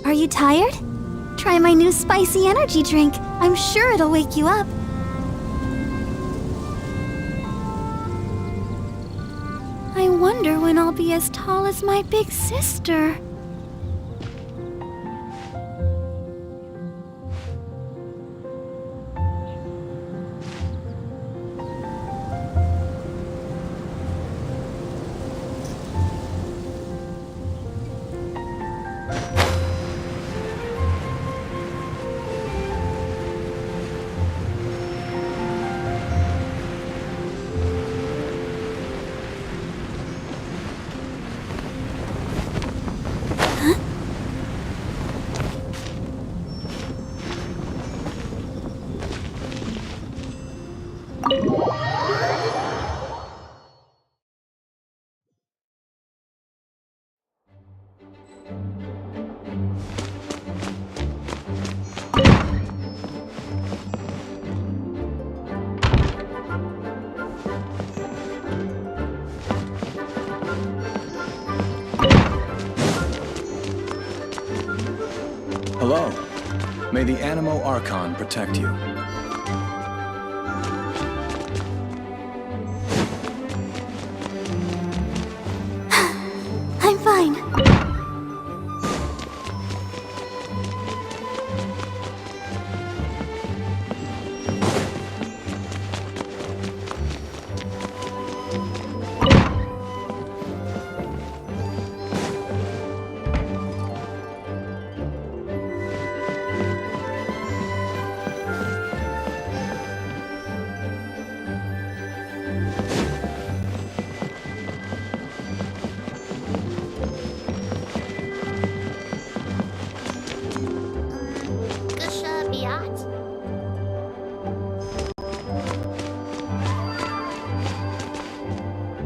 Are you tired? Try my new spicy energy drink. I'm sure it'll wake you up. I wonder when I'll be as tall as my big sister. Hello. May the Animo Archon protect you. I'm fine.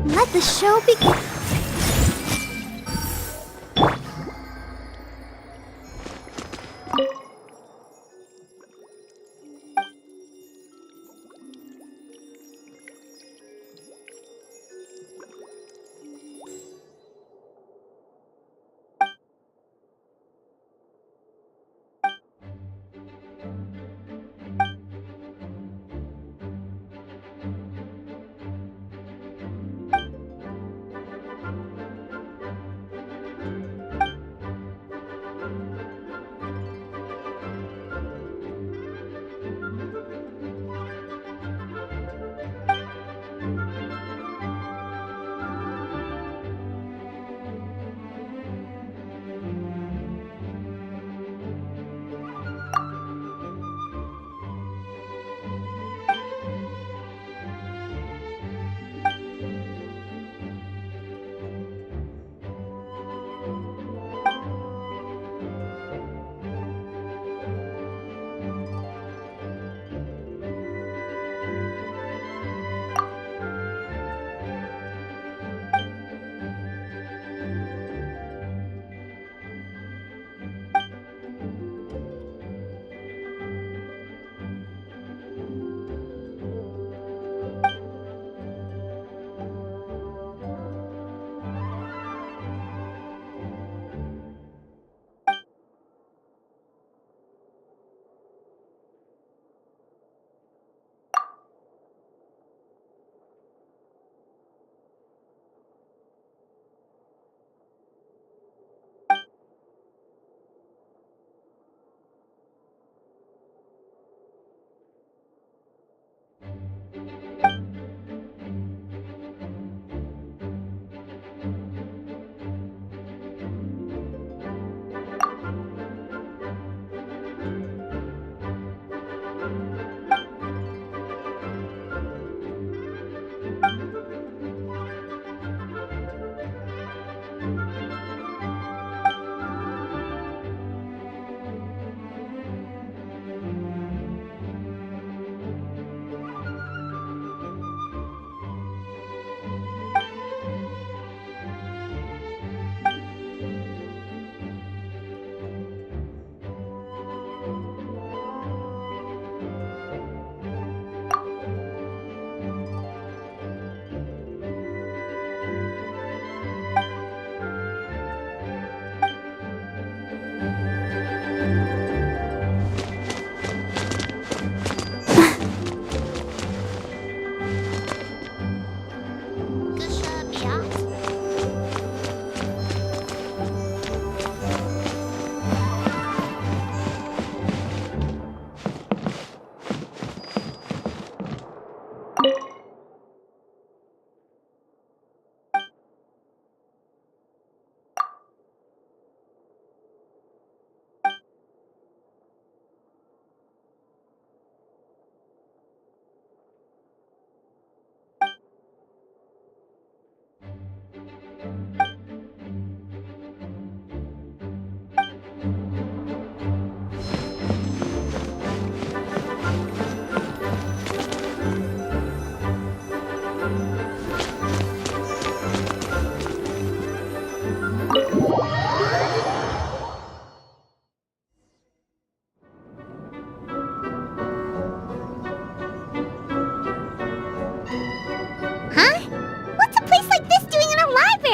Let the show begin.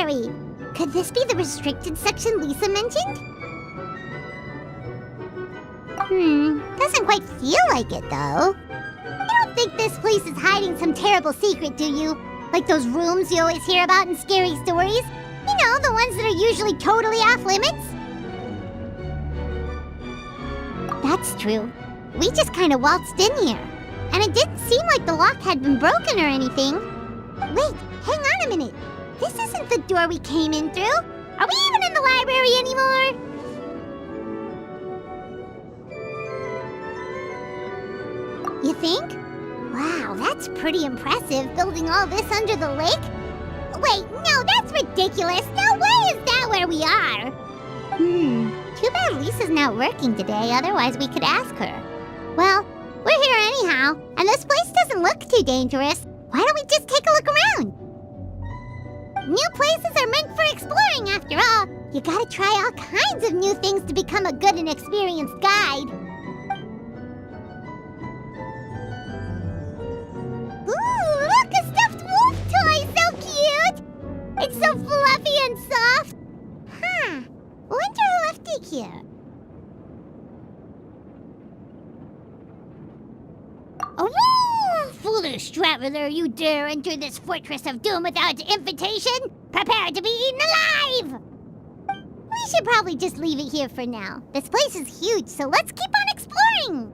scary. Could this be the restricted section Lisa mentioned? Doesn't quite feel like it, though. You don't think this place is hiding some terrible secret, do you? Like those rooms you always hear about in scary stories? You know, the ones that are usually totally off limits? That's true. We just kind of waltzed in here. And it didn't seem like the lock had been broken or anything. Wait, hang on a minute. This isn't the door we came in through. Are we even in the library anymore? You think? Wow, that's pretty impressive, building all this under the lake. Wait, no, that's ridiculous. No way is that where we are. Too bad Lisa's not working today, otherwise we could ask her. Well, we're here anyhow, and this place doesn't look too dangerous. Why don't we just take a look around? New places are meant for exploring, after all. You gotta try all kinds of new things to become a good and experienced guide. Ooh, look, a stuffed wolf toy! So cute! It's so fluffy and soft. Huh. Wonder who left it here. Oh, foolish traveler, you dare enter this fortress of doom without invitation? Prepare to be eaten alive! We should probably just leave it here for now. This place is huge, so let's keep on exploring!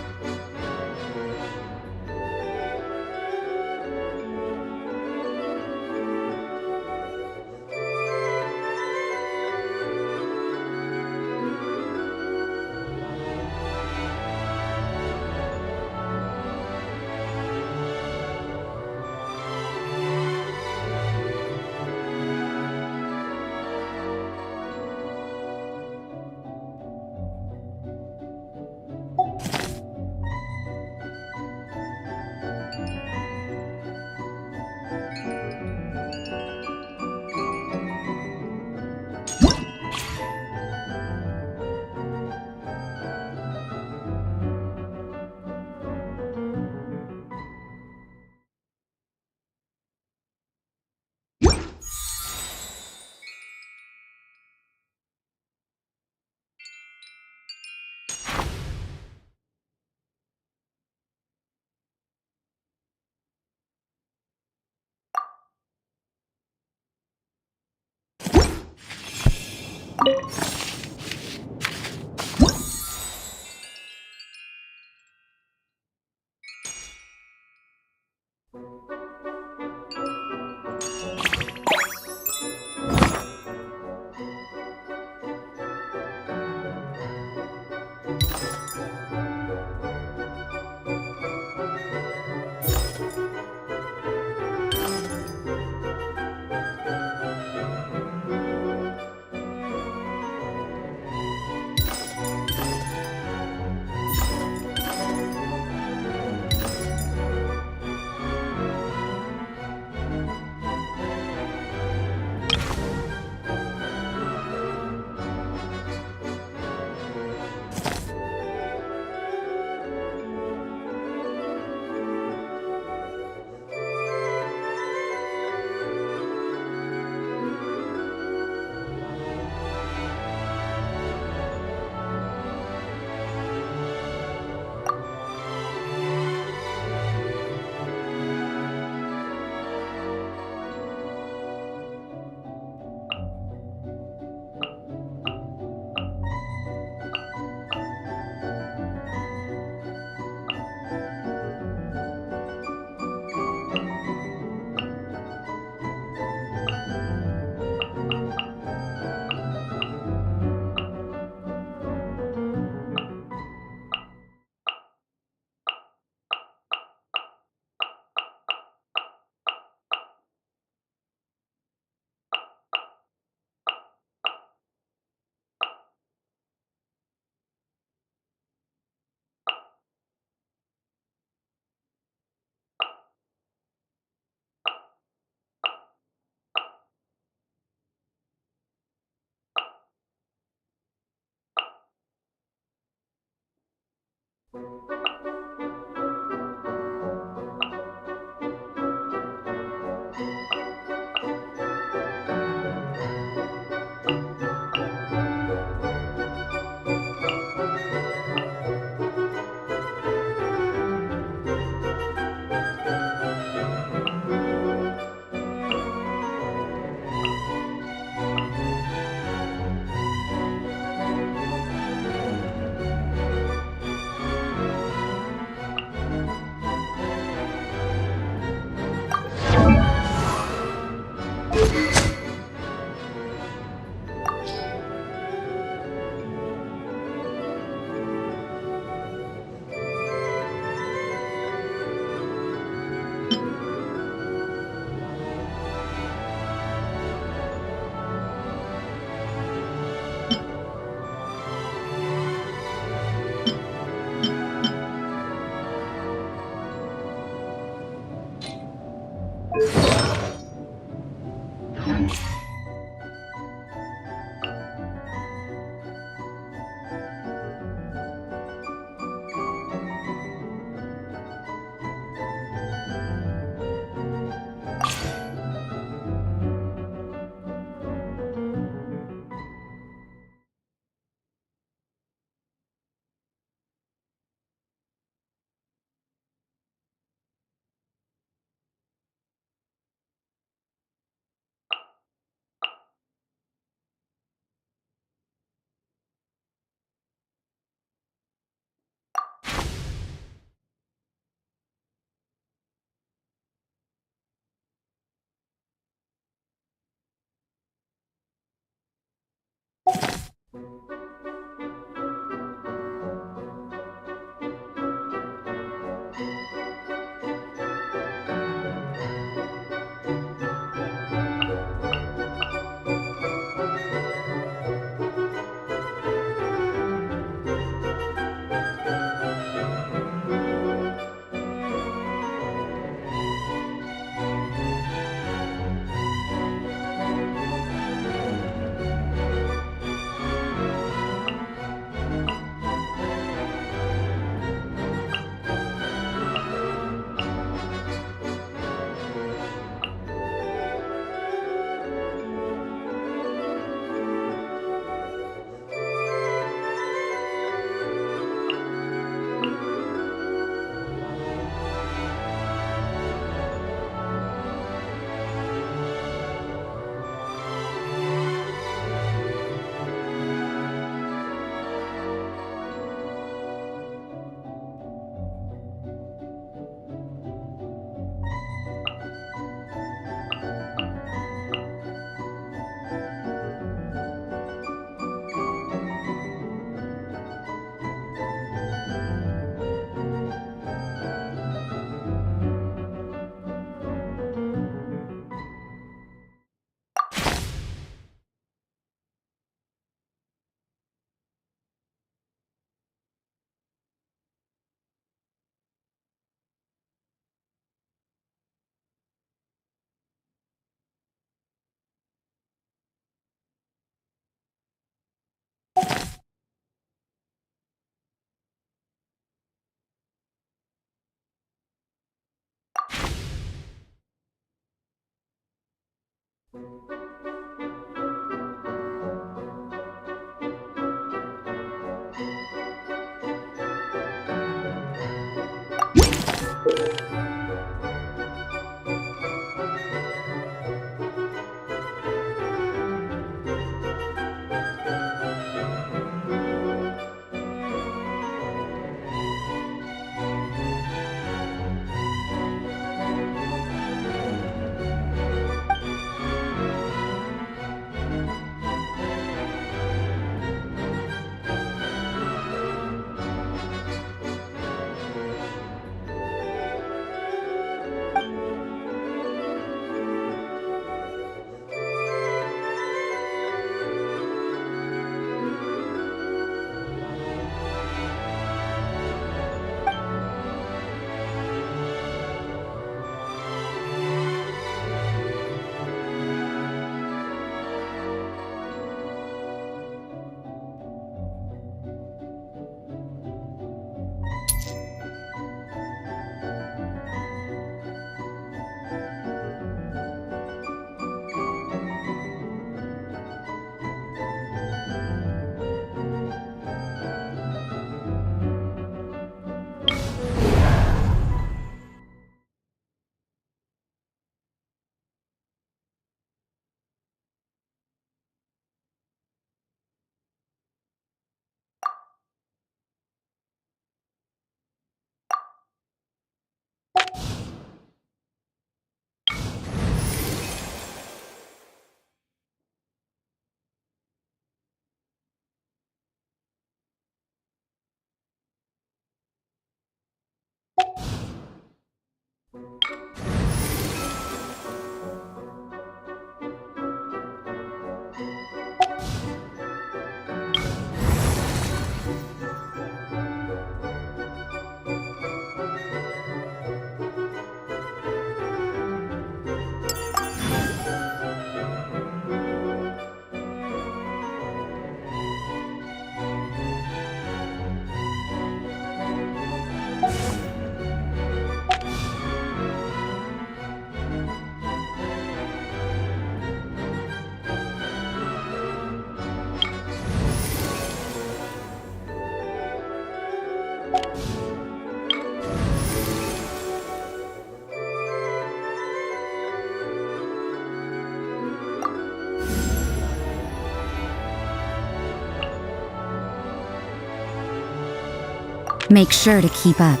Make sure to keep up.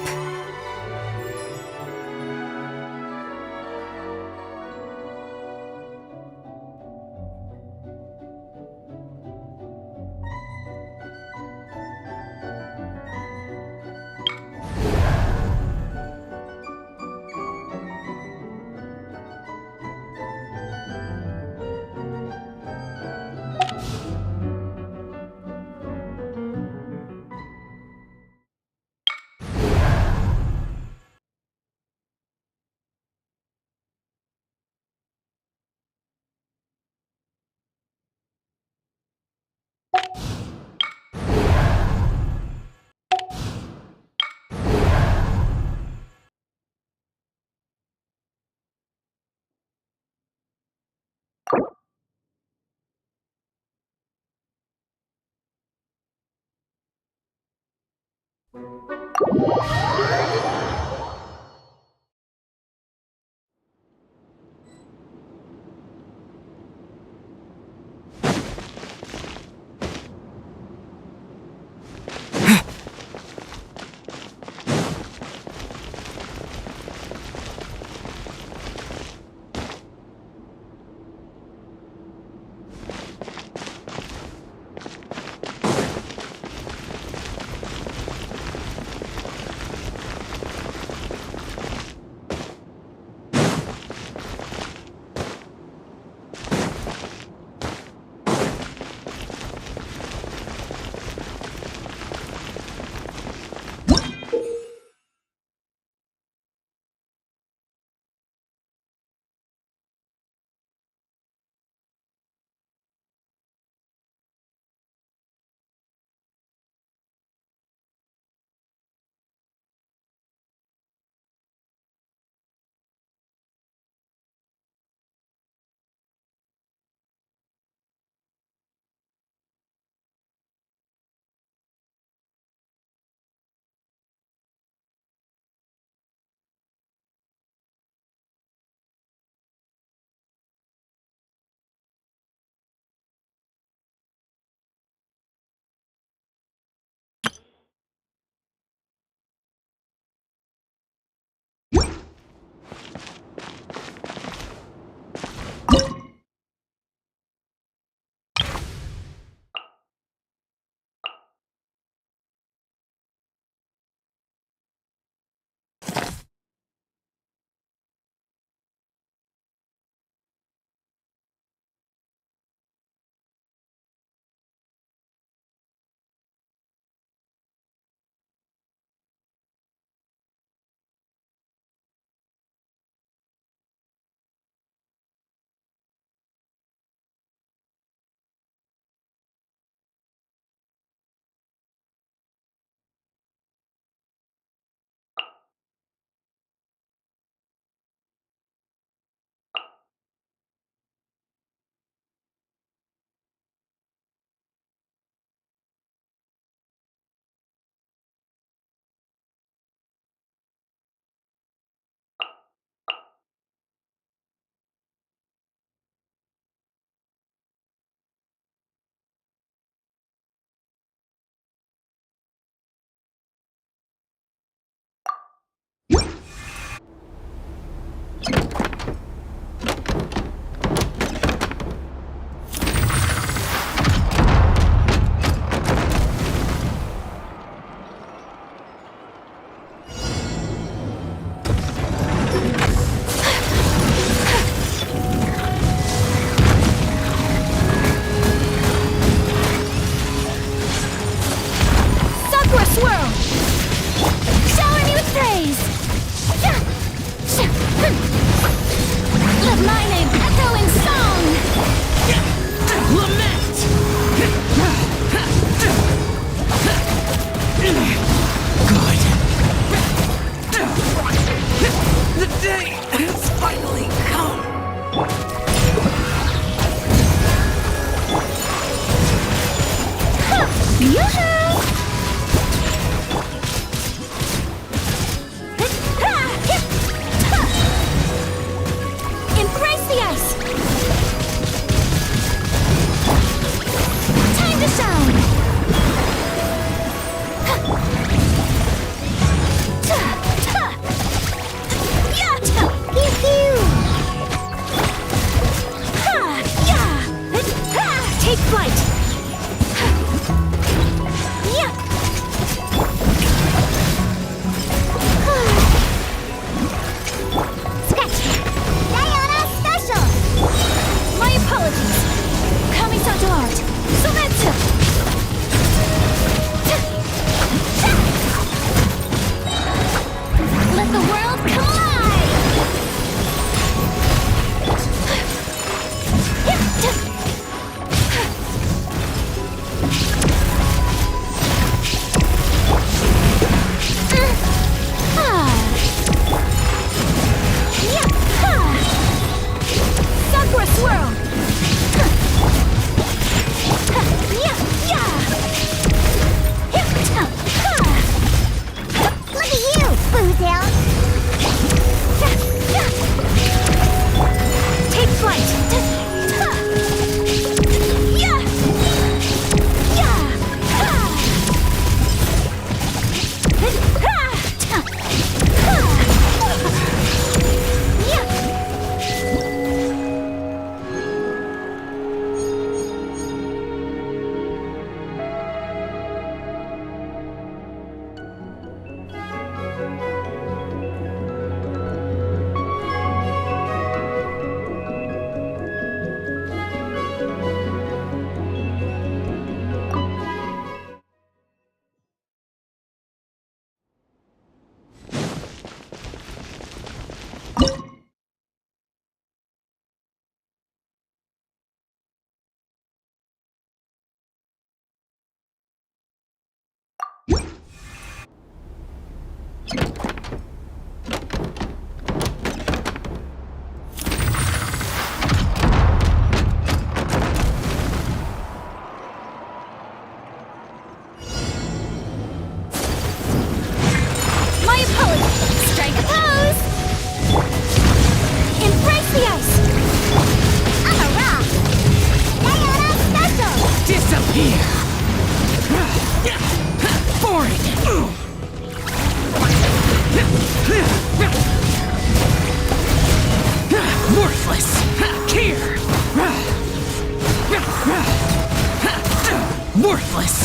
Worthless!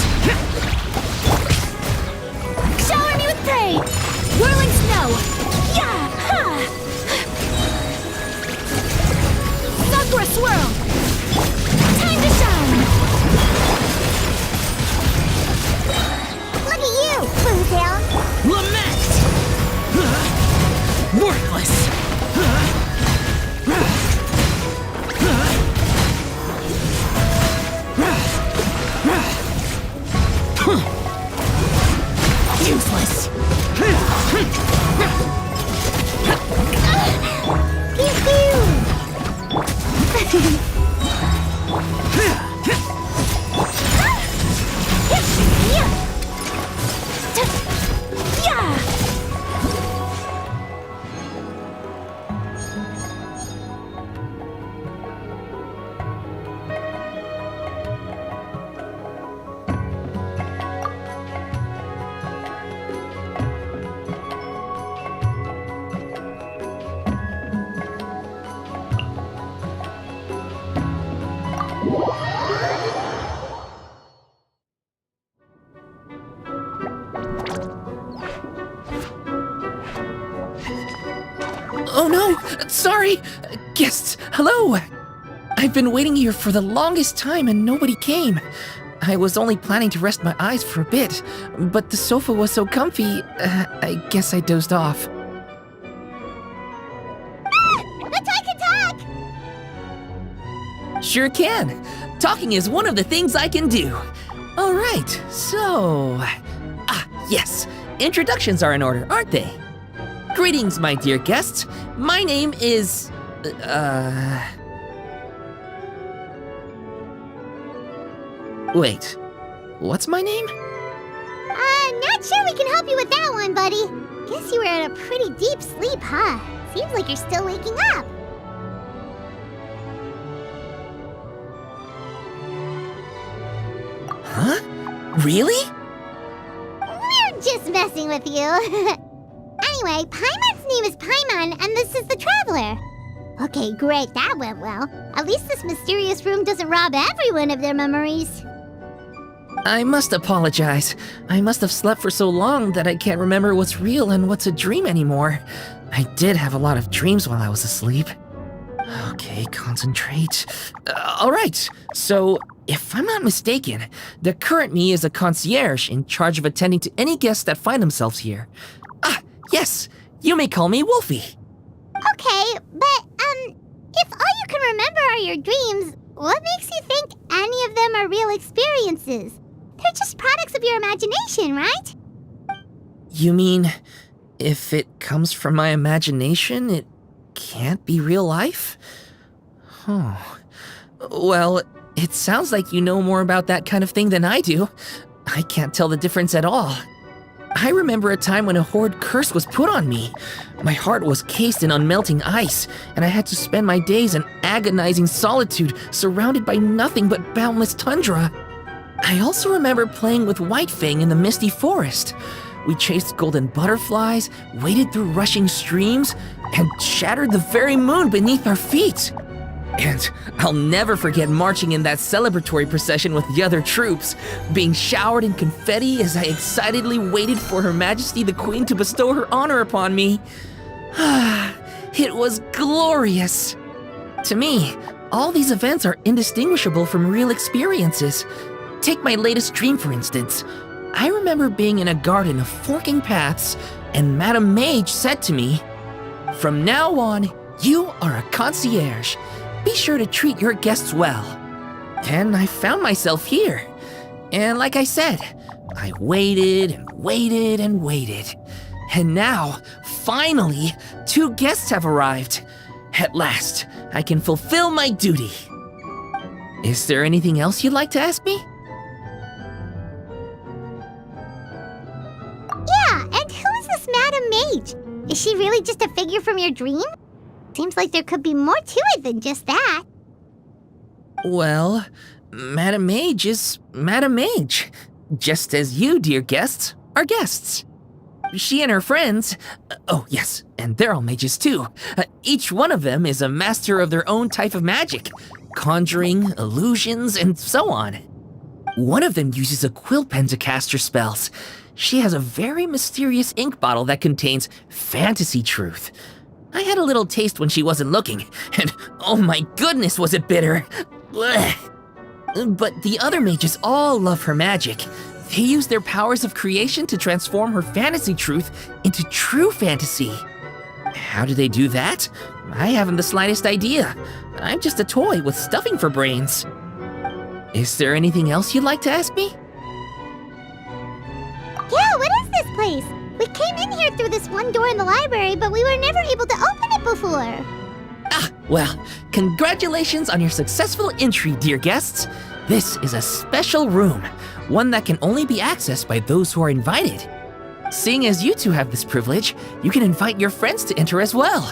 Shower me with praise! Whirling snow! Yeah! Ha! Sakura swirl! Time to shine! Look at you, Bootail! Lament! Worthless! Oh, sorry! Guests, hello! I've been waiting here for the longest time and nobody came. I was only planning to rest my eyes for a bit, but the sofa was so comfy, I guess I dozed off. Let's I can talk! Sure can. Talking is one of the things I can do. All right, so... yes. Introductions are in order, aren't they? Greetings, my dear guests. My name is... Wait. What's my name? Not sure we can help you with that one, buddy. Guess you were in a pretty deep sleep, huh? Seems like you're still waking up. Huh? Really? We're just messing with you. Anyway, Paimon's name is Paimon, and this is the Traveler. Okay, great, that went well. At least this mysterious room doesn't rob everyone of their memories. I must apologize. I must have slept for so long that I can't remember what's real and what's a dream anymore. I did have a lot of dreams while I was asleep. Okay, concentrate. All right, so if I'm not mistaken, the current me is a concierge in charge of attending to any guests that find themselves here. Yes, you may call me Wolfie. Okay, but, if all you can remember are your dreams, what makes you think any of them are real experiences? They're just products of your imagination, right? You mean, if it comes from my imagination, it can't be real life? Oh. Well, it sounds like you know more about that kind of thing than I do. I can't tell the difference at all. I remember a time when a horrid curse was put on me. My heart was cased in unmelting ice, and I had to spend my days in agonizing solitude, surrounded by nothing but boundless tundra. I also remember playing with Whitefang in the misty forest. We chased golden butterflies, waded through rushing streams, and shattered the very moon beneath our feet. And I'll never forget marching in that celebratory procession with the other troops, being showered in confetti as I excitedly waited for Her Majesty the Queen to bestow her honor upon me. It was glorious. To me, all these events are indistinguishable from real experiences. Take my latest dream, for instance. I remember being in a garden of forking paths, and Madame Mage said to me, "From now on, you are a concierge. Be sure to treat your guests well." And I found myself here. And like I said, I waited and waited and waited. And now, finally, 2 guests have arrived. At last, I can fulfill my duty. Is there anything else you'd like to ask me? Yeah, and who is this Madame Mage? Is she really just a figure from your dream? Seems like there could be more to it than just that. Well, Madame Mage is Madame Mage. Just as you, dear guests, are guests. She and her friends, oh yes, and they're all mages too. Each one of them is a master of their own type of magic. Conjuring, illusions, and so on. One of them uses a quill pen to cast her spells. She has a very mysterious ink bottle that contains fantasy truth. I had a little taste when she wasn't looking, and oh my goodness was it bitter! Blech. But the other mages all love her magic. They use their powers of creation to transform her fantasy truth into true fantasy. How do they do that? I haven't the slightest idea. I'm just a toy with stuffing for brains. Is there anything else you'd like to ask me? Yeah, what is this place? We came in here through this one door in the library, but we were never able to open it before. Well, congratulations on your successful entry, dear guests. This is a special room, one that can only be accessed by those who are invited. Seeing as you two have this privilege, you can invite your friends to enter as well.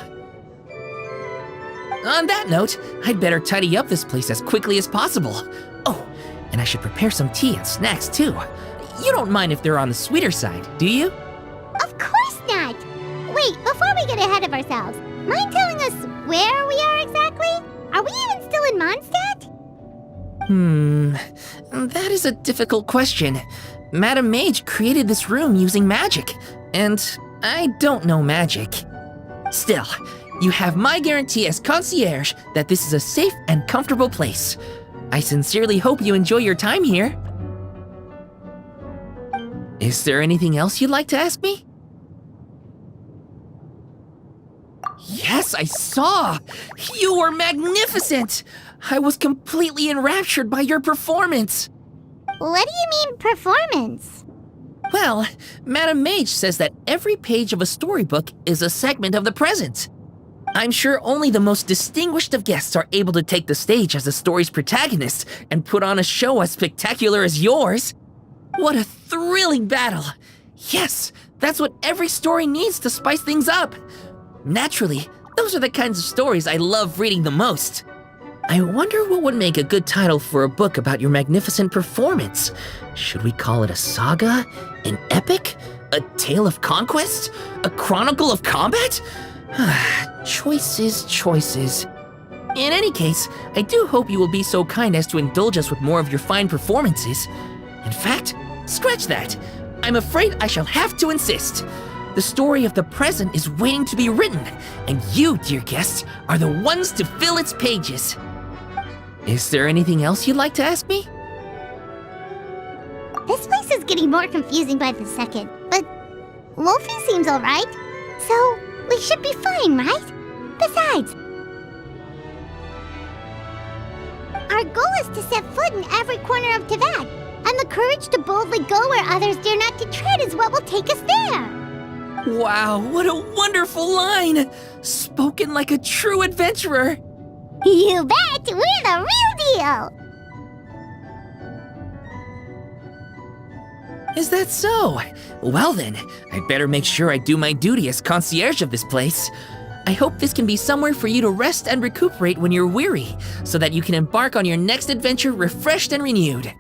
On that note, I'd better tidy up this place as quickly as possible. Oh, and I should prepare some tea and snacks too. You don't mind if they're on the sweeter side, do you? Of course not! Wait, before we get ahead of ourselves, mind telling us where we are exactly? Are we even still in Mondstadt? That is a difficult question. Madame Mage created this room using magic, and I don't know magic. Still, You have my guarantee as concierge that this is a safe and comfortable place. I sincerely hope you enjoy your time here. Is there anything else you'd like to ask me? Yes, I saw! You were magnificent! I was completely enraptured by your performance. What do you mean, performance? Well, Madame Mage says that every page of a storybook is a segment of the present. I'm sure only the most distinguished of guests are able to take the stage as the story's protagonist and put on a show as spectacular as yours. What a thrilling battle! Yes, that's what every story needs to spice things up. Naturally, those are the kinds of stories I love reading the most. I wonder what would make a good title for a book about your magnificent performance. Should we call it a saga? An epic? A tale of conquest? A chronicle of combat? Choices, choices. In any case, I do hope you will be so kind as to indulge us with more of your fine performances. In fact, scratch that. I'm afraid I shall have to insist. The story of the present is waiting to be written, and you, dear guests, are the ones to fill its pages. Is there anything else you'd like to ask me? This place is getting more confusing by the second, but Wolfie seems alright. So, we should be fine, right? Besides, our goal is to set foot in every corner of Theather, and the courage to boldly go where others dare not to tread is what will take us there. Wow, what a wonderful line! Spoken like a true adventurer! You bet! We're the real deal! Is that so? Well then, I'd better make sure I do my duty as concierge of this place. I hope this can be somewhere for you to rest and recuperate when you're weary, so that you can embark on your next adventure refreshed and renewed.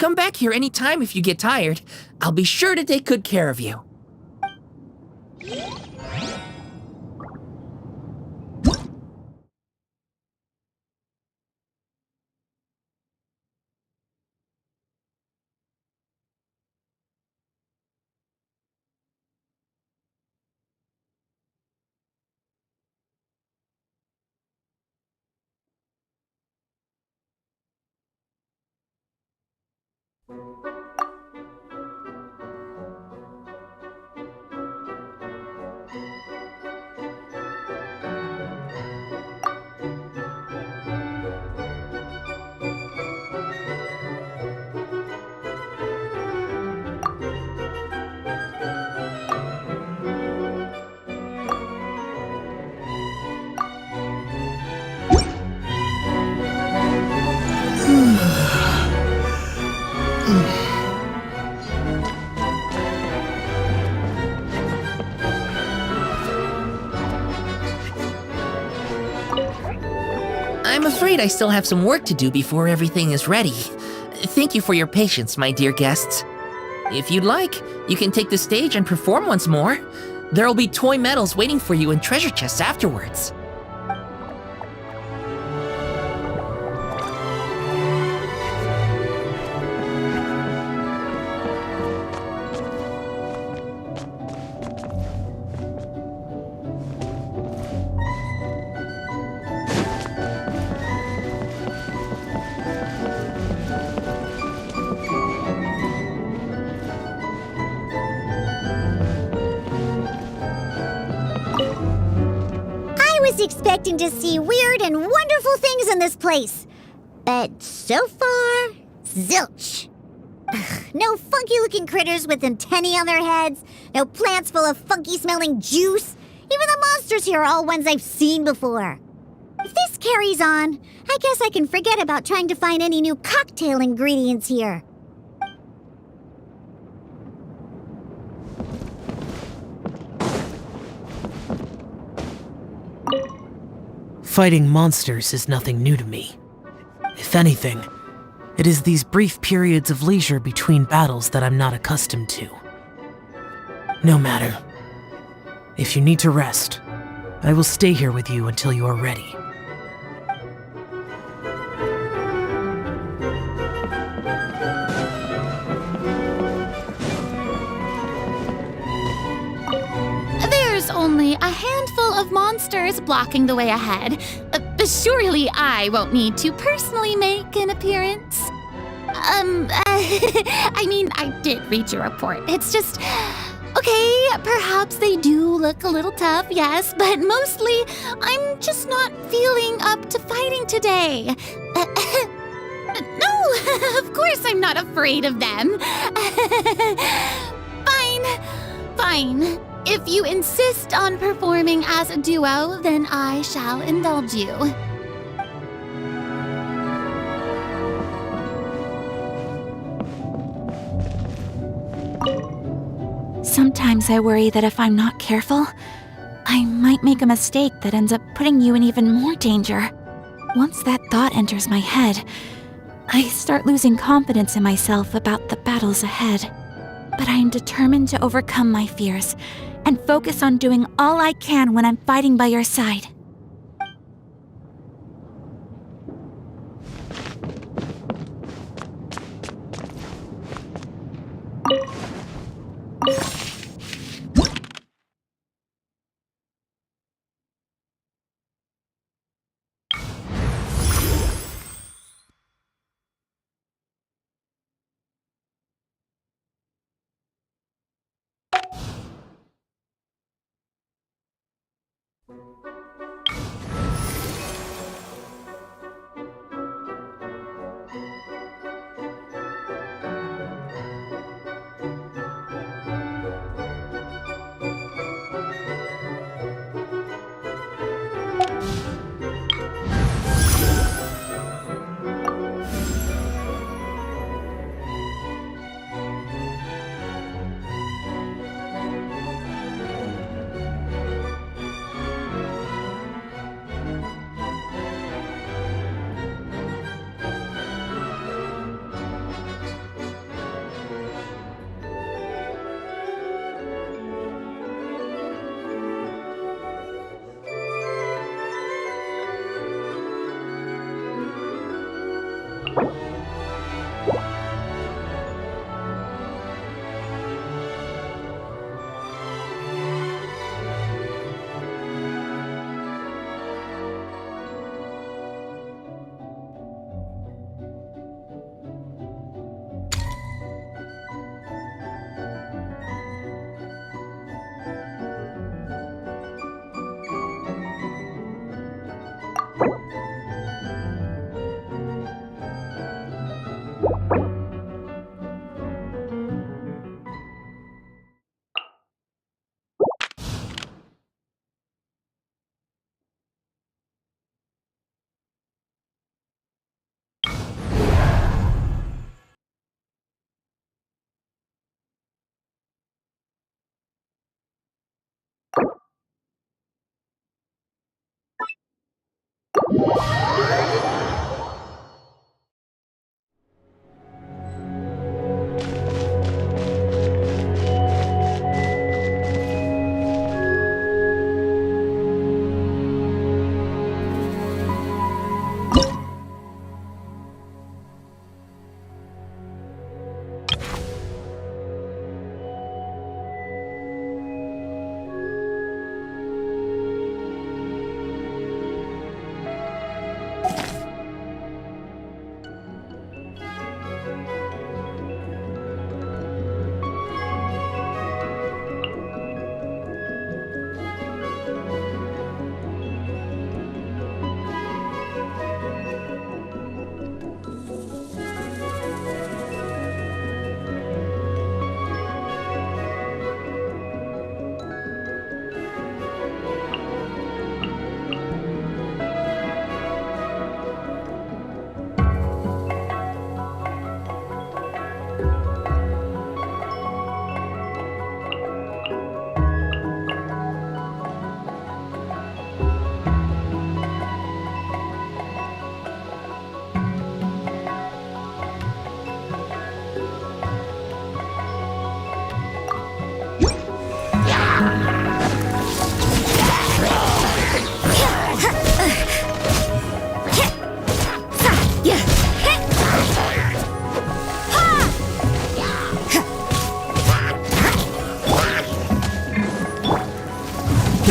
Come back here anytime if you get tired. I'll be sure to take good care of you. I'm afraid I still have some work to do before everything is ready. Thank you for your patience, my dear guests. If you'd like, you can take the stage and perform once more. There'll be toy medals waiting for you in treasure chests afterwards. Expecting to see weird and wonderful things in this place. But so far, zilch. No funky-looking critters with antennae on their heads, no plants full of funky-smelling juice. Even the monsters here are all ones I've seen before. If this carries on, I guess I can forget about trying to find any new cocktail ingredients here. Fighting monsters is nothing new to me. If anything, it is these brief periods of leisure between battles that I'm not accustomed to. No matter. If you need to rest, I will stay here with you until you are ready. There's only a handful of monsters blocking the way ahead. Surely I won't need to personally make an appearance. I mean, I did read your report. It's just... Okay, perhaps they do look a little tough, yes, but mostly I'm just not feeling up to fighting today. No, of course I'm not afraid of them. Fine. If you insist on performing as a duo, then I shall indulge you. Sometimes I worry that if I'm not careful, I might make a mistake that ends up putting you in even more danger. Once that thought enters my head, I start losing confidence in myself about the battles ahead. But I am determined to overcome my fears and focus on doing all I can when I'm fighting by your side.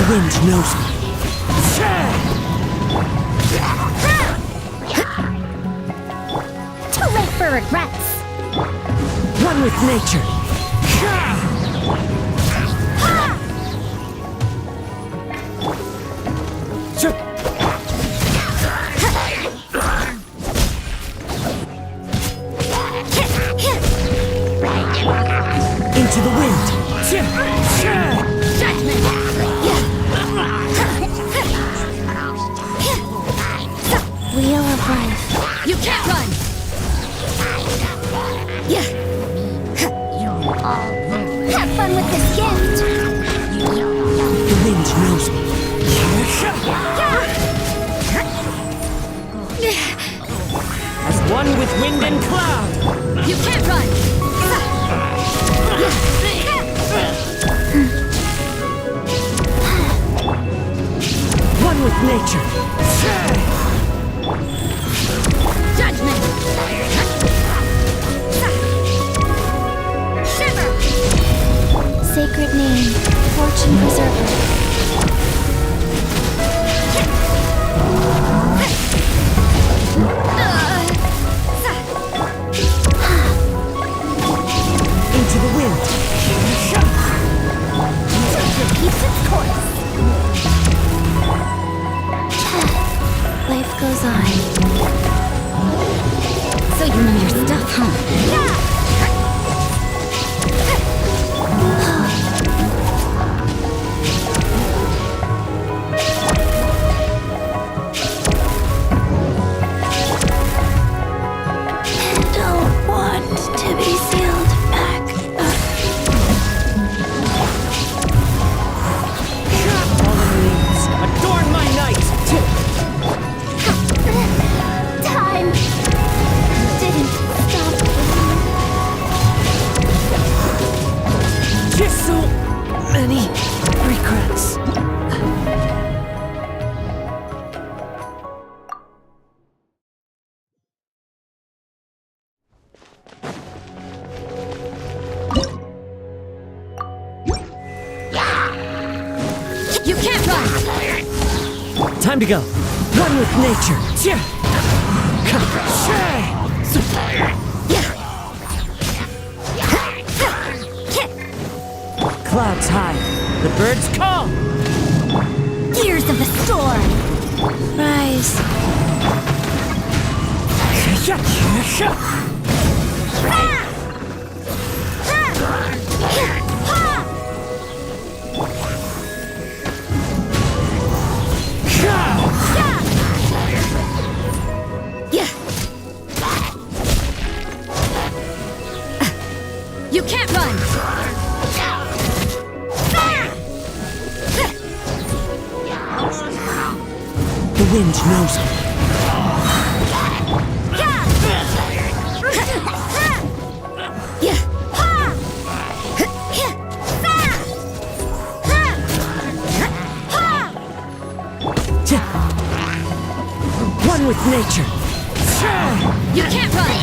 wind knows me. regrets. One with nature. Into the wind. Judgment! Wheel of life. You can't run! Have fun with this gift! The wind knows me. As one with wind and cloud. You can't run! One with nature. Judgment! Shiver! Sacred name, fortune preserver. Into the wind. Nature keeps its course. Life goes on. So you know your stuff, huh? Don't want to be sealed back up. Fallen leaves, adorn my night. Time didn't stop. Just so many regrets. You can't run! Time to go. One with nature. Clouds high. The birds call. Gears of the storm! Rise. You can't run! The wind knows me. One with nature. You can't run!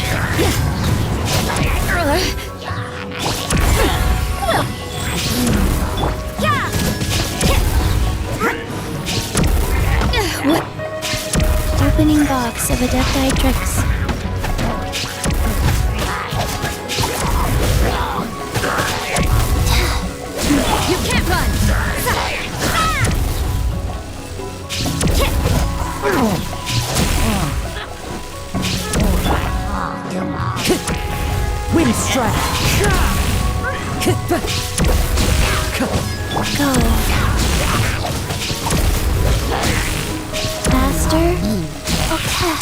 What? Opening box of Adepti Tricks. You can't run! Wind strike. Go. Faster? Okay.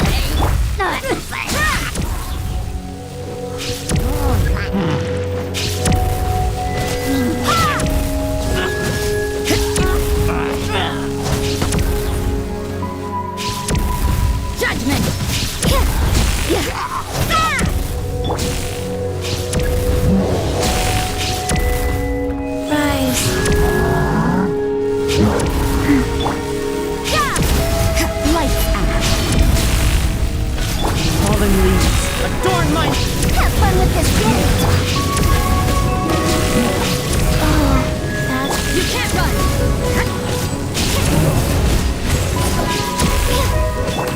Judgment! Rise. Lights out. Fallen leaves, adorn my... Have fun with this gift! Oh, that's... You can't run!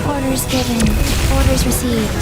Orders given. Orders received.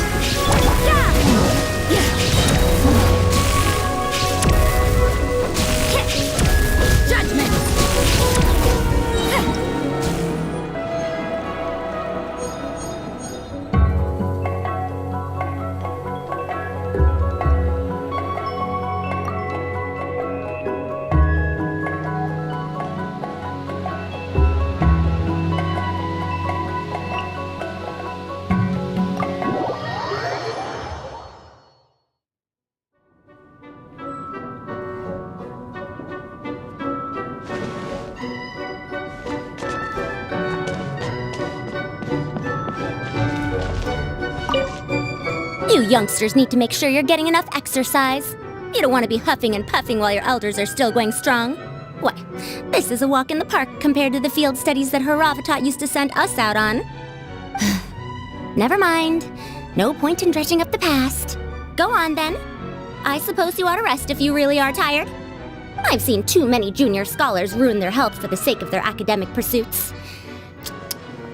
You youngsters need to make sure you're getting enough exercise. You don't want to be huffing and puffing while your elders are still going strong. Why, this is a walk in the park compared to the field studies that Haravatat used to send us out on. Never mind. No point in dredging up the past. Go on, then. I suppose you ought to rest if you really are tired. I've seen too many junior scholars ruin their health for the sake of their academic pursuits.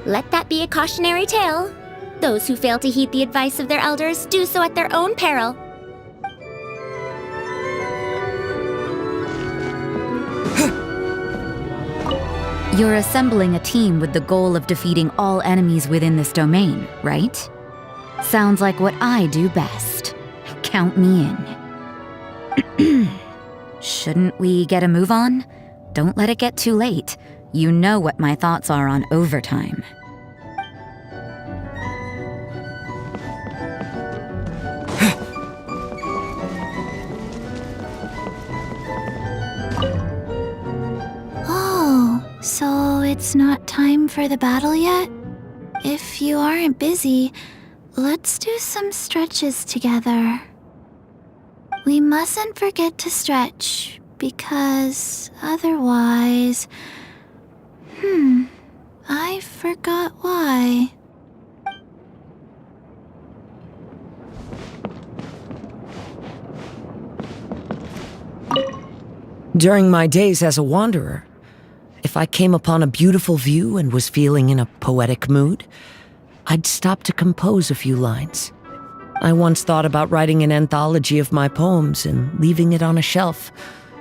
Let that be a cautionary tale. Those who fail to heed the advice of their elders do so at their own peril. You're assembling a team with the goal of defeating all enemies within this domain, right? Sounds like what I do best. Count me in. Shouldn't we get a move on? Don't let it get too late. You know what my thoughts are on overtime. So it's not time for the battle yet? If you aren't busy, let's do some stretches together. We mustn't forget to stretch, because otherwise... I forgot why. During my days as a wanderer, if I came upon a beautiful view and was feeling in a poetic mood, I'd stop to compose a few lines. I once thought about writing an anthology of my poems and leaving it on a shelf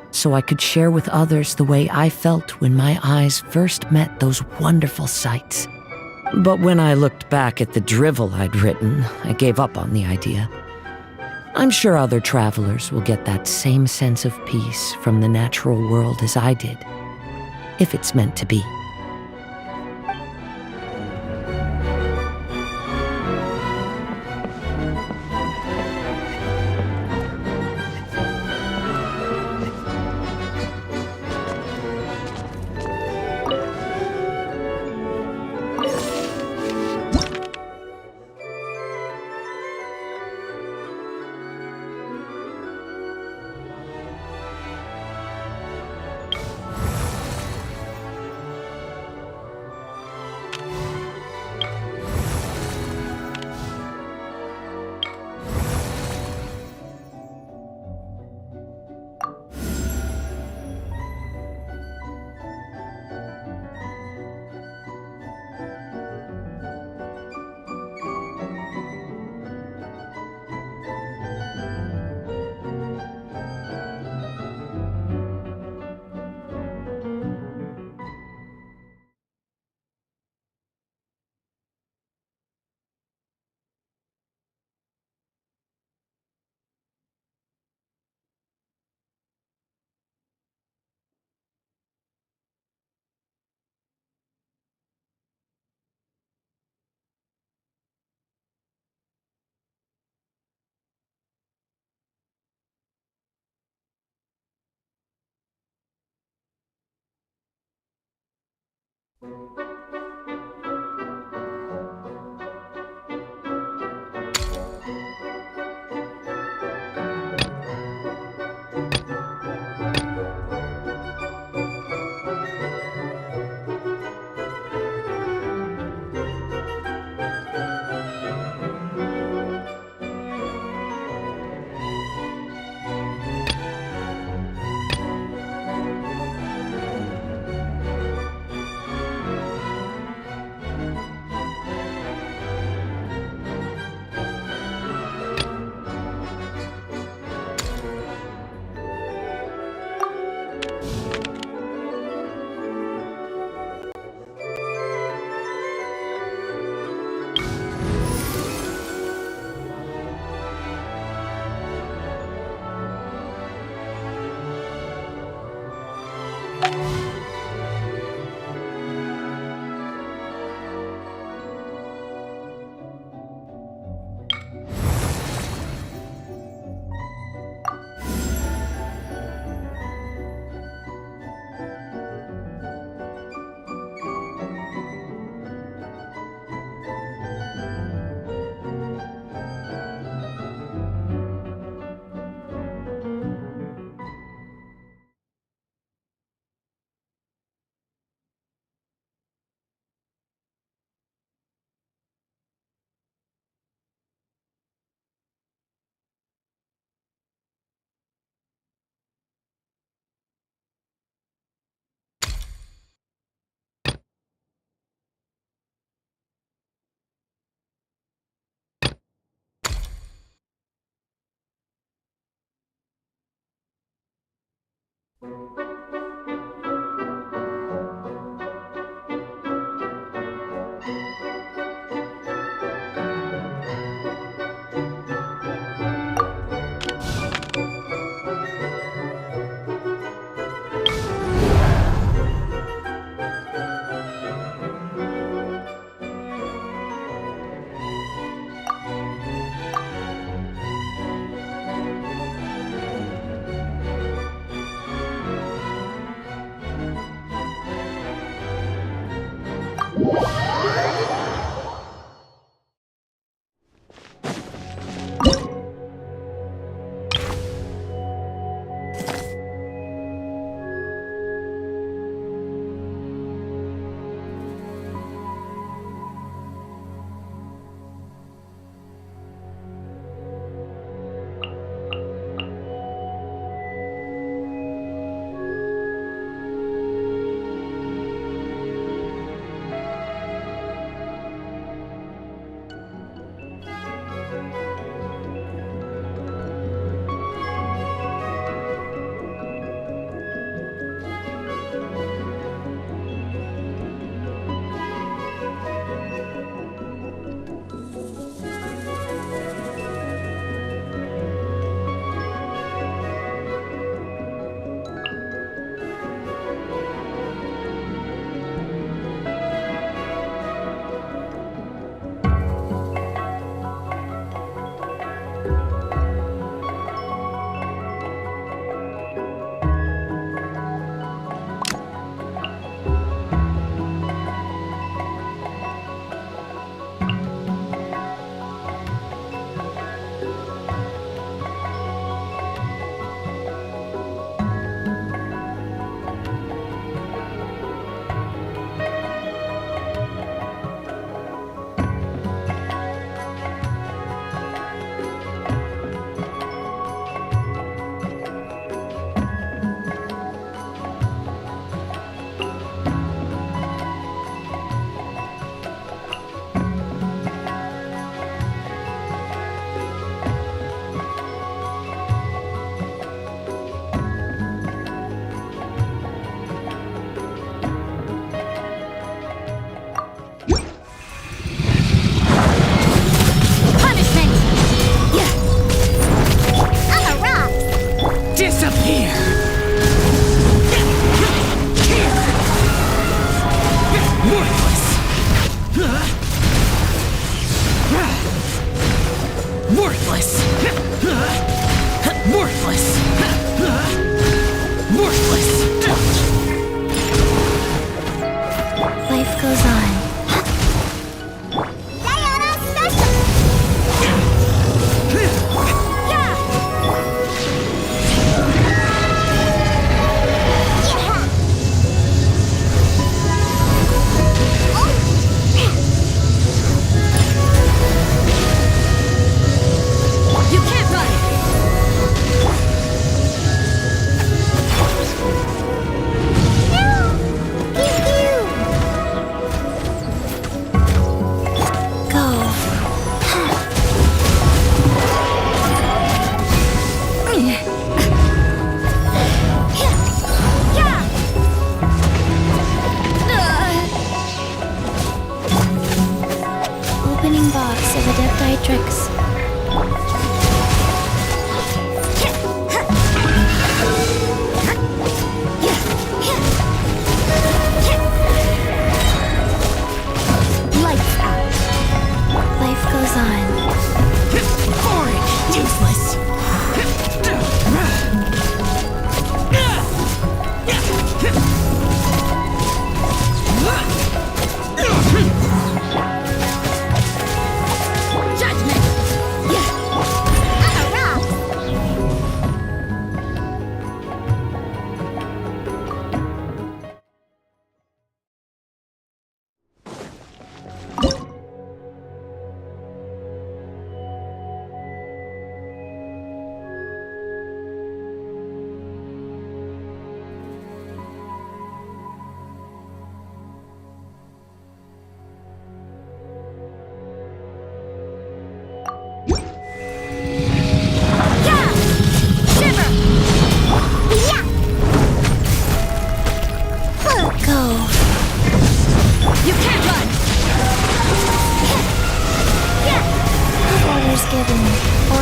so I could share with others the way I felt when my eyes first met those wonderful sights. But when I looked back at the drivel I'd written, I gave up on the idea. I'm sure other travelers will get that same sense of peace from the natural world as I did, if it's meant to be.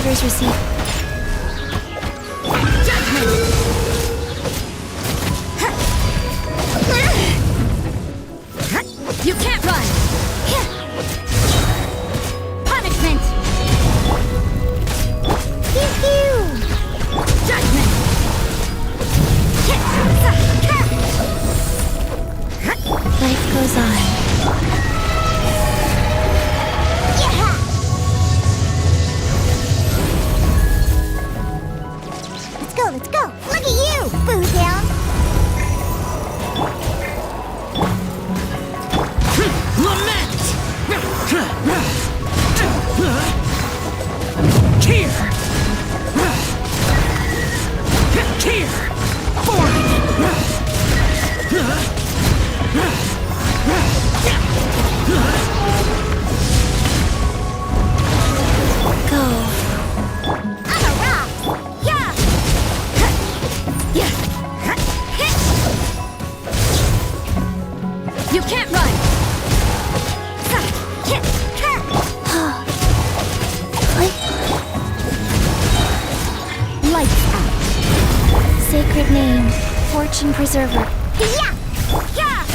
Orders received. You can't run! Punishment! Judgment! Life goes on. Let's go! Look at you, Boo Down! Lament! Cheer! Cheer! Go. I'm a rock! Yeah! You can't run! Lights out. Sacred name, Fortune Preserver. Yeah! Yeah!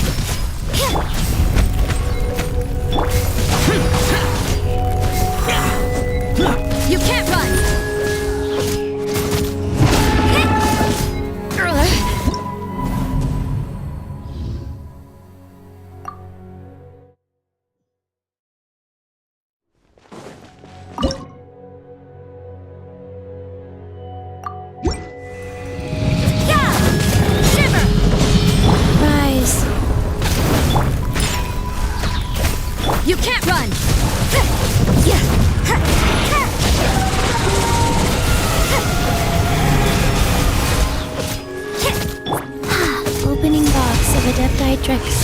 You can't run! Rise. You can't run! Opening box of Adepti Tricks.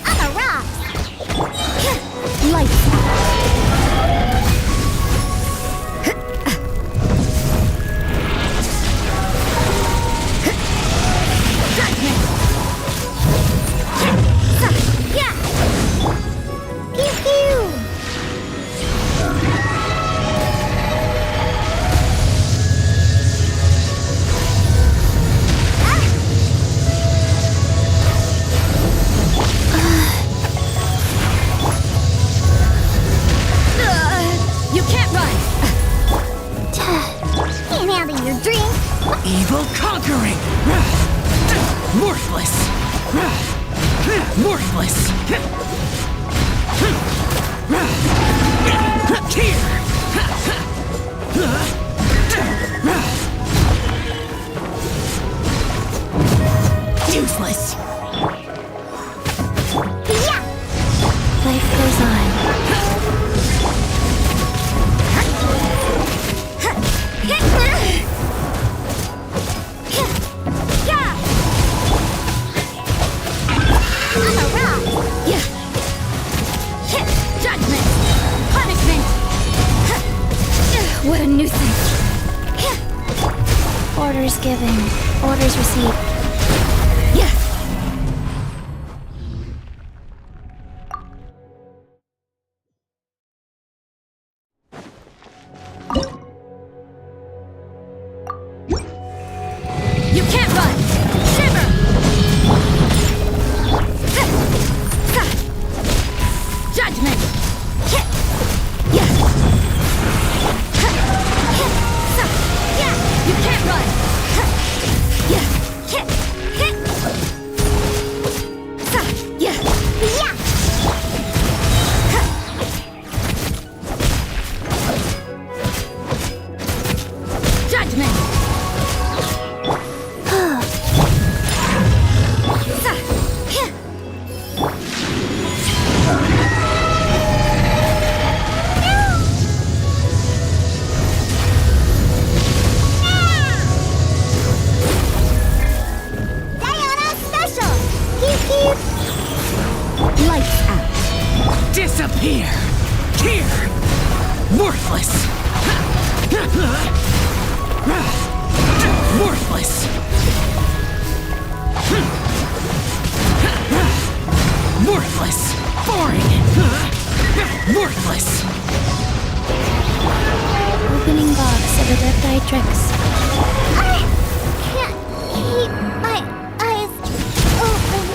I'm a rock! Lights out. You can't run! Can't handle your drink! Evil conquering! Worthless! Worthless! Here! Useless! Yeah! Life goes on. I'm a rock! Judgment! Punishment! What a nuisance! Orders given. Orders received. You can't run! Shiver! Judgment! You can't run! Judgment! Diana Special! Keep! Lights out. Disappear! Here! Worthless! Worthless! Worthless! Boring! Worthless! Opening box of Adepti I can't keep my eyes open.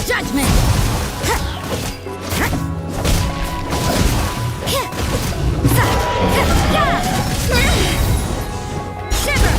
Judgment! Shiver!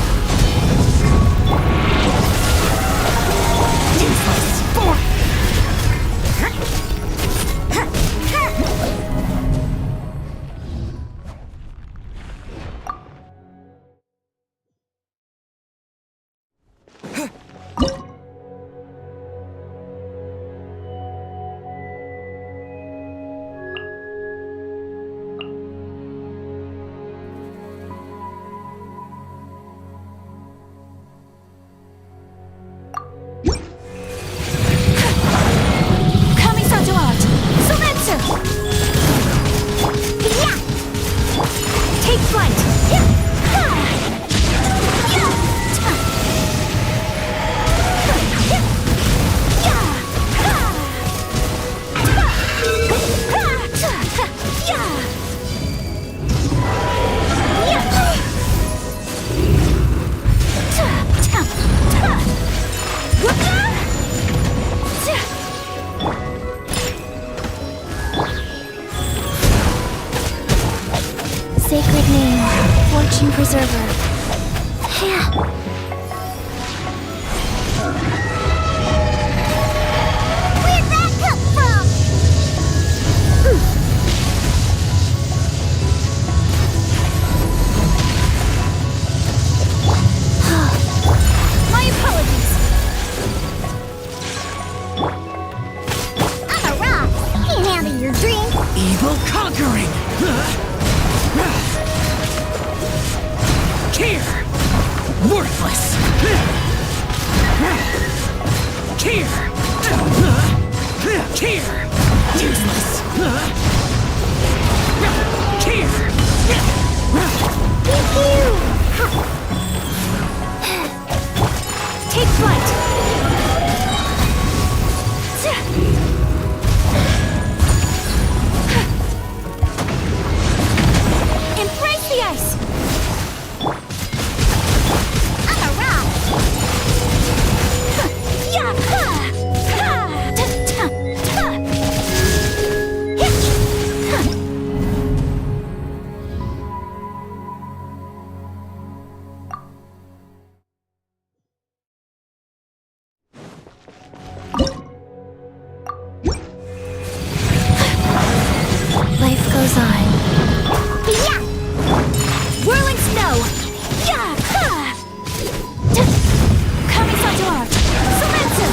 Take flight! Sacred name, Fortune Preserver. Where'd that come from? My apologies. I'm a rock. Can't handle your drink. Evil conquering! Here! Worthless! Here! Here! Useless! Here! Take flight. Embrace the ice. I'm a rock. Life goes on. Yeah. Whirling snow. Kamisato art. Sumetsu.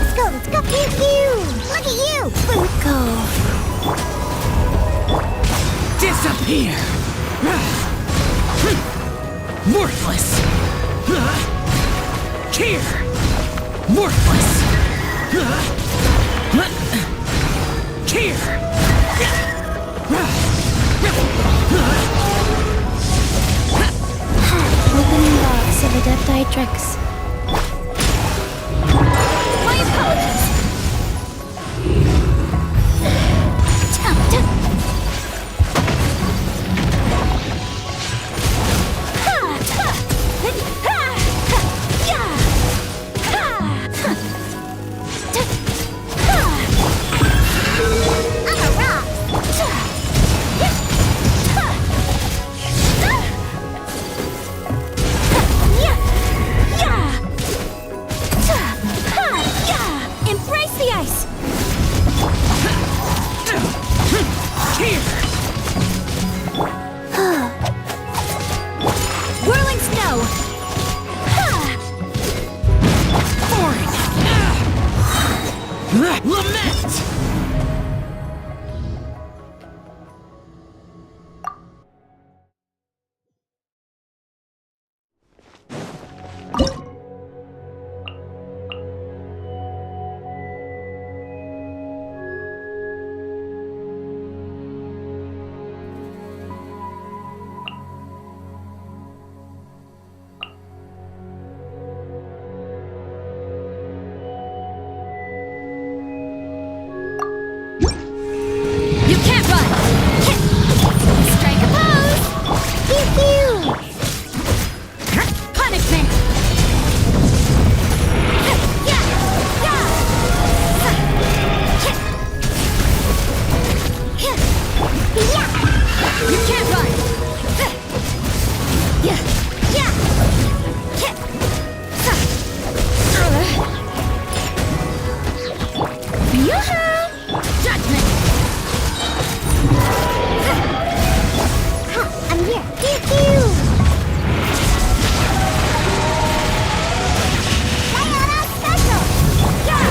Let's go. Pew, pew. Look at you. Go. Disappear! Worthless! Here! Worthless! Here! Opening box of Adepti tricks. My apologies. I'm a rock. Lament! You can't run! Strike a pose! Pew-pew! Punishment! Yeah! Yeah! You can't run! Yeah! Yeah! Yoo-hoo! Judgment! I'm here. Pew-pew! Sayonara special! Yeah!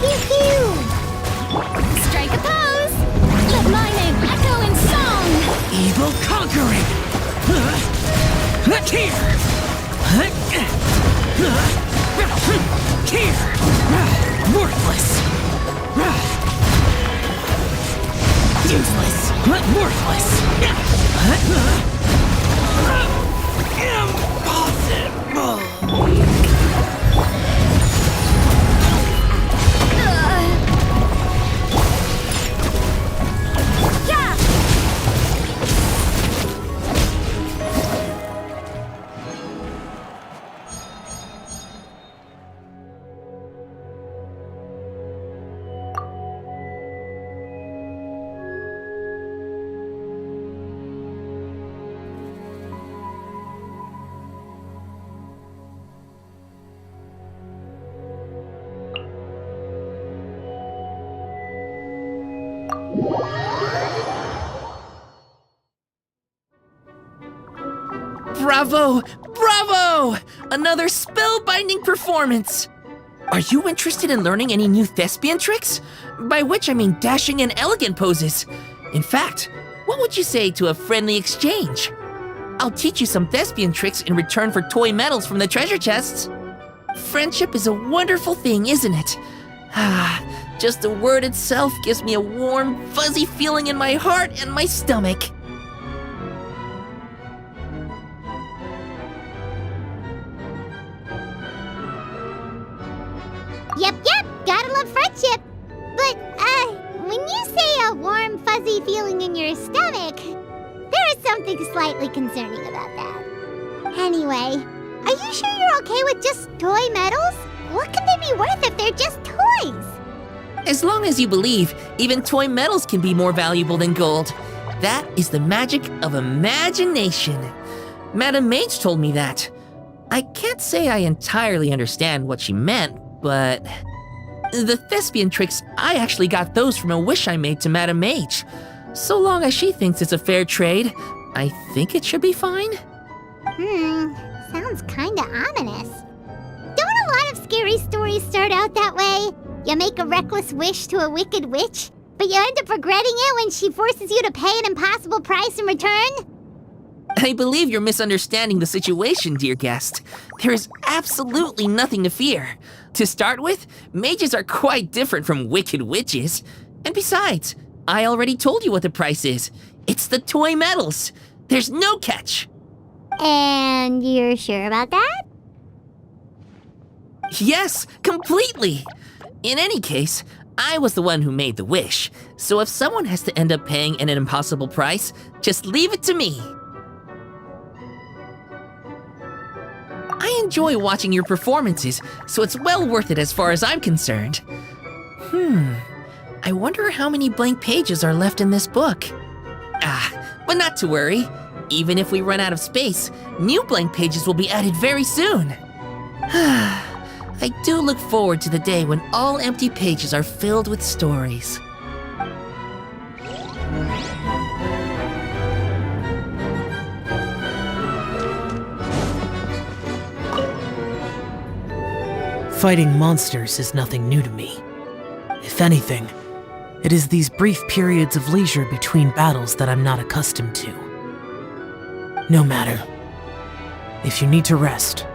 Pew-pew! Strike a pose! Let my name echo in song! Evil conquering! Here! Here! Worthless! Useless! Worthless! Impossible! Yeah! Bravo! Bravo! Another spellbinding performance! Are you interested in learning any new thespian tricks? By which I mean dashing and elegant poses. In fact, what would you say to a friendly exchange? I'll teach you some thespian tricks in return for toy medals from the treasure chests. Friendship is a wonderful thing, isn't it? Ah, just the word itself gives me a warm, fuzzy feeling in my heart and my stomach. Yep, gotta love friendship. But, when you say a warm, fuzzy feeling in your stomach, there is something slightly concerning about that. Anyway, are you sure you're okay with just toy medals? What can they be worth if they're just toys? As long as you believe, even toy medals can be more valuable than gold. That is the magic of imagination. Madame Mage told me that. I can't say I entirely understand what she meant, but the thespian tricks, I actually got those from a wish I made to Madame Mage. So long as she thinks it's a fair trade, I think it should be fine. Sounds kinda ominous. Don't a lot of scary stories start out that way? You make a reckless wish to a wicked witch, but you end up regretting it when she forces you to pay an impossible price in return? I believe you're misunderstanding the situation, dear guest. There is absolutely nothing to fear. To start with, mages are quite different from wicked witches. And besides, I already told you what the price is. It's the toy medals. There's no catch. And you're sure about that? Yes, completely. In any case, I was the one who made the wish. So if someone has to end up paying an impossible price, just leave it to me. I enjoy watching your performances, so it's well worth it as far as I'm concerned. I wonder how many blank pages are left in this book. But not to worry. Even if we run out of space, new blank pages will be added very soon. I do look forward to the day when all empty pages are filled with stories. Fighting monsters is nothing new to me. If anything, it is these brief periods of leisure between battles that I'm not accustomed to. No matter. If you need to rest,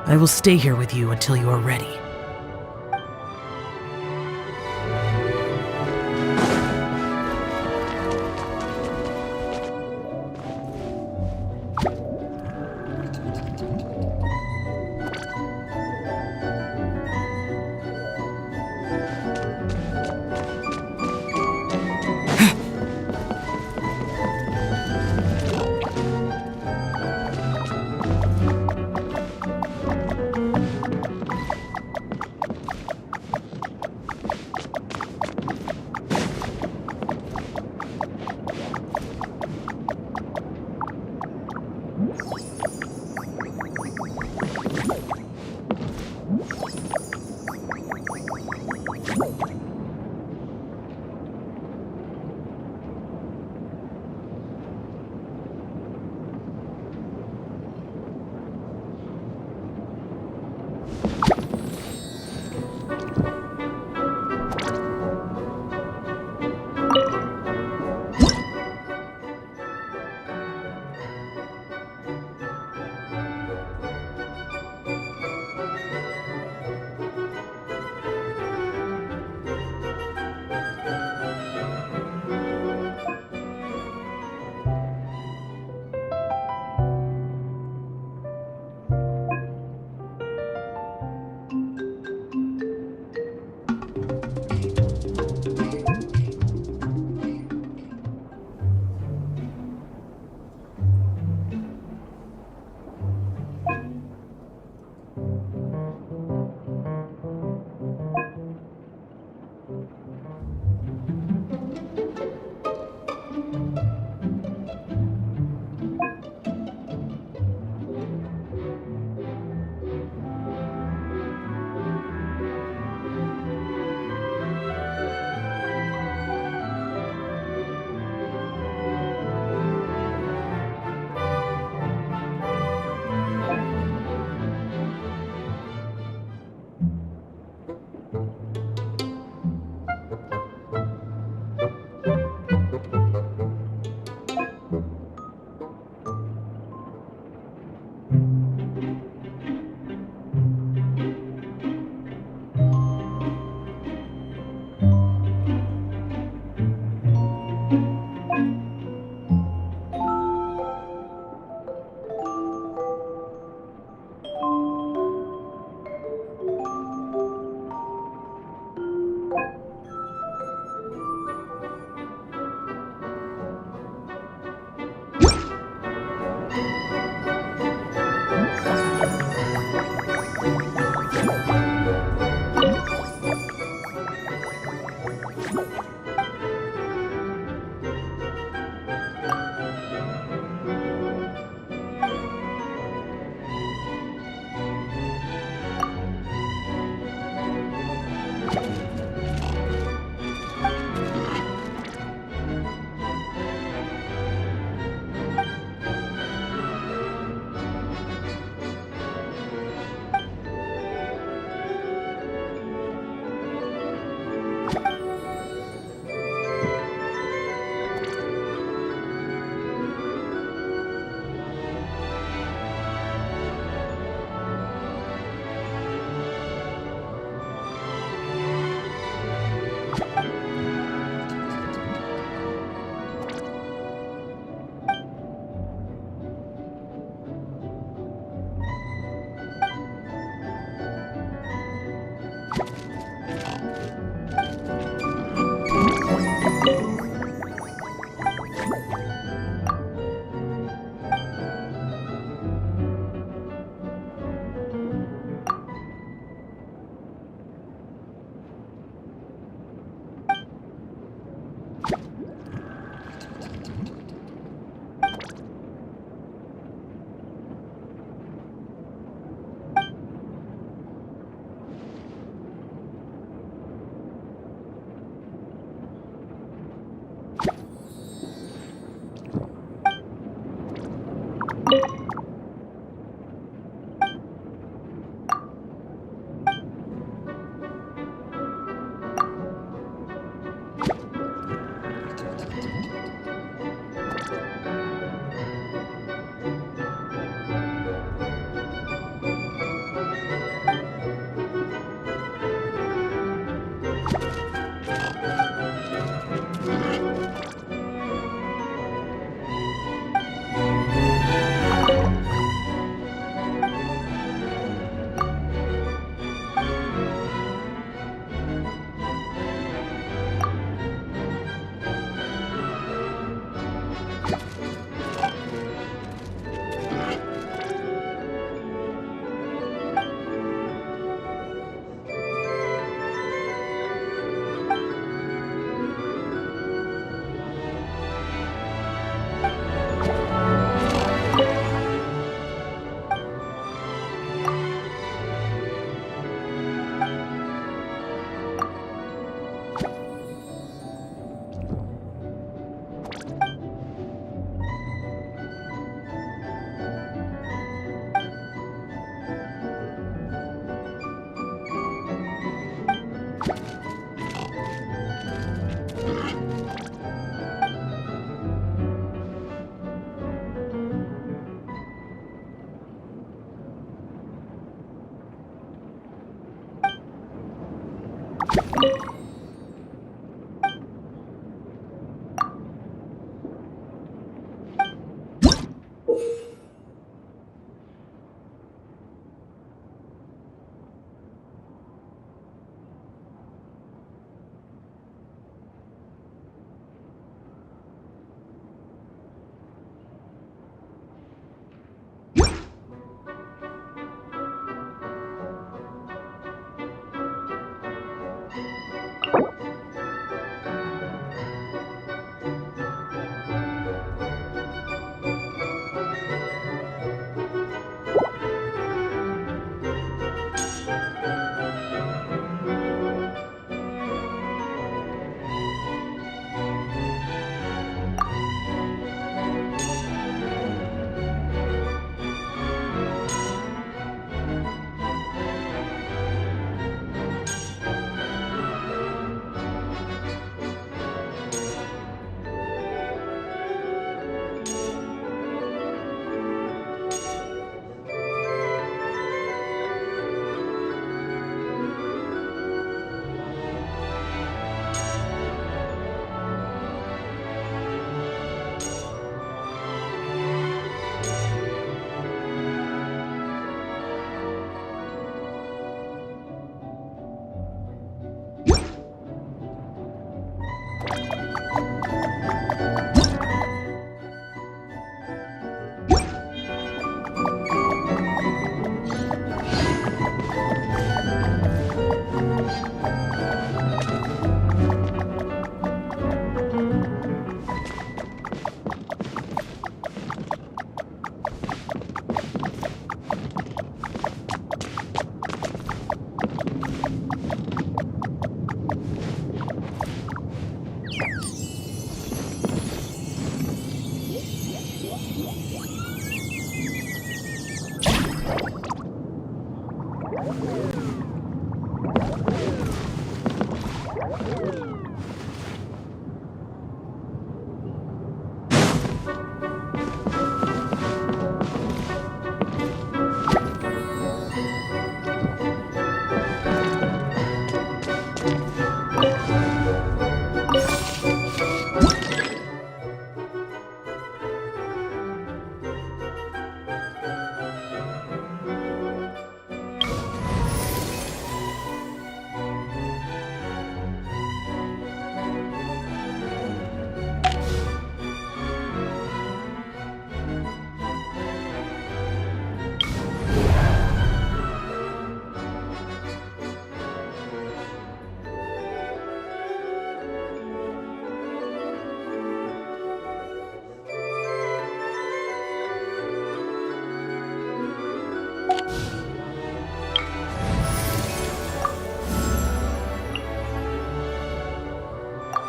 I will stay here with you until you are ready.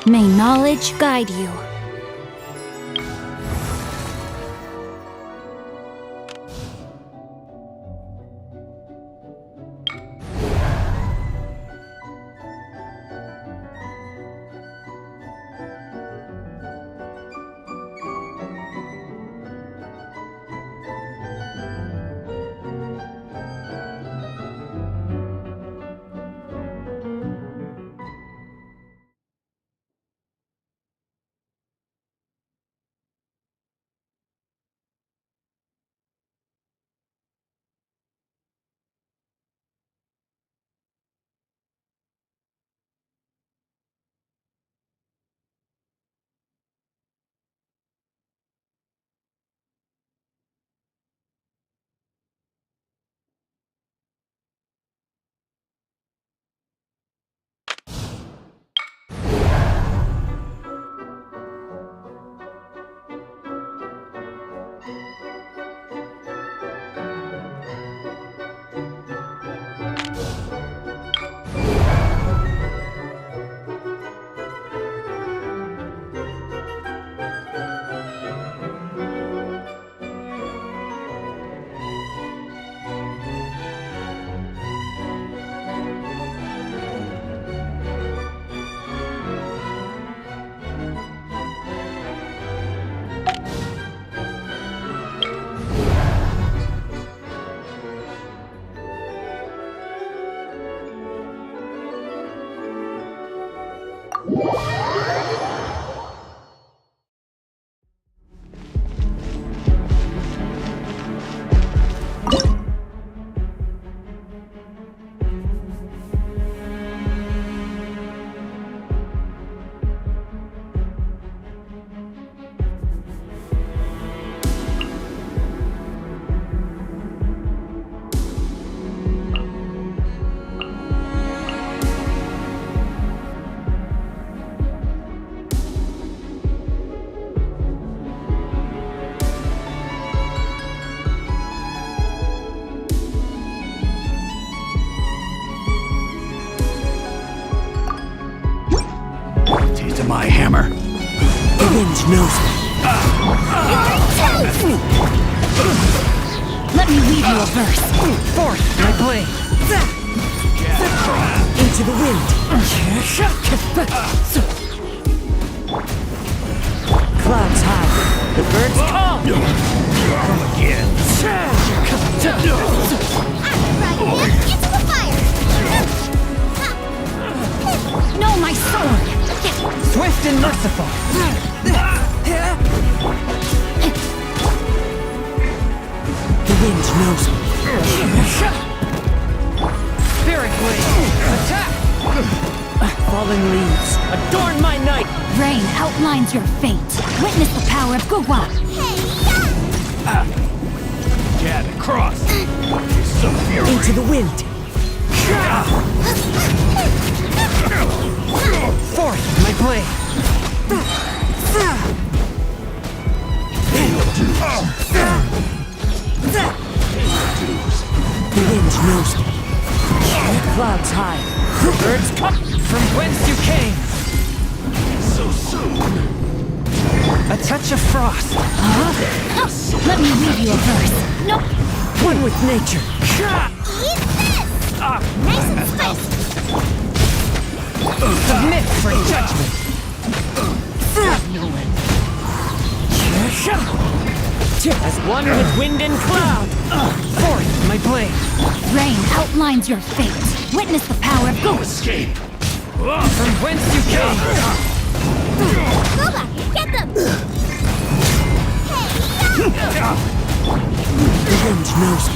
May knowledge guide you. My hammer. The wind knows me. Let me leave you a verse. Forth, my blade. Into the wind. Clouds high. The birds come. Come again. Into the fire! No, my sword! Swift and merciful. The wind knows me. Spirit wave. Attack! Falling leaves. Adorn my night. outlines your fate. Witness the power of Gugwa. Jab and cross. So fury. Into the wind. Forth, my blade. The wind knows me. Clouds high. Birds come from whence you came. So soon. A touch of frost. Let me read you a verse. No. One with nature. Eat this! Nice and spicy. Submit for judgment. As one with wind and cloud. Forth, my blade. Rain outlines your fate. Witness the power of Gugwa. Escape. From whence you came. Goba, get them! The wind knows me.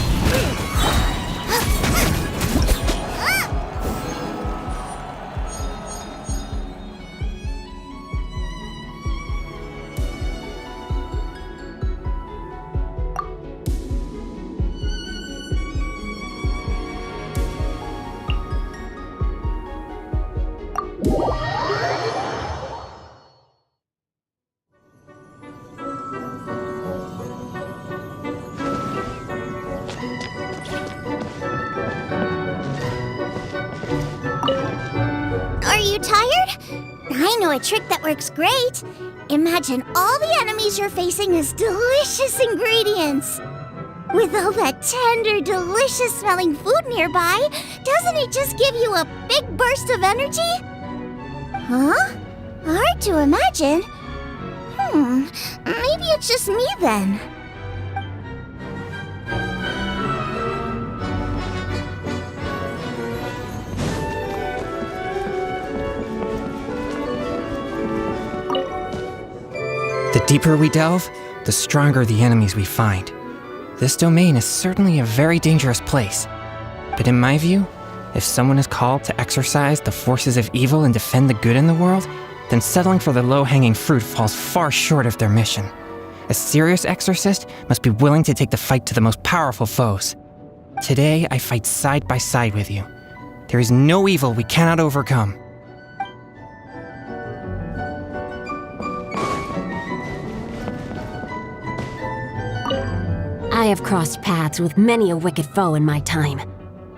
Are you tired? I know a trick that works great. Imagine all the enemies you're facing as delicious ingredients. With all that tender, delicious smelling food nearby, doesn't it just give you a big burst of energy? Huh? Hard to imagine. Maybe it's just me then. The deeper we delve, the stronger the enemies we find. This domain is certainly a very dangerous place. But in my view, if someone is called to exorcise the forces of evil and defend the good in the world, then settling for the low-hanging fruit falls far short of their mission. A serious exorcist must be willing to take the fight to the most powerful foes. Today, I fight side by side with you. There is no evil we cannot overcome. I have crossed paths with many a wicked foe in my time.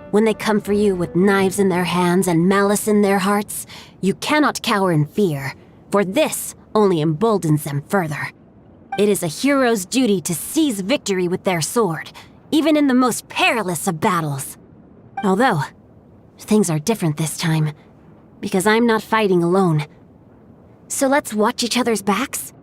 When they come for you with knives in their hands and malice in their hearts, you cannot cower in fear, for this only emboldens them further. It is a hero's duty to seize victory with their sword, even in the most perilous of battles. Although, things are different this time, because I'm not fighting alone. So let's watch each other's backs.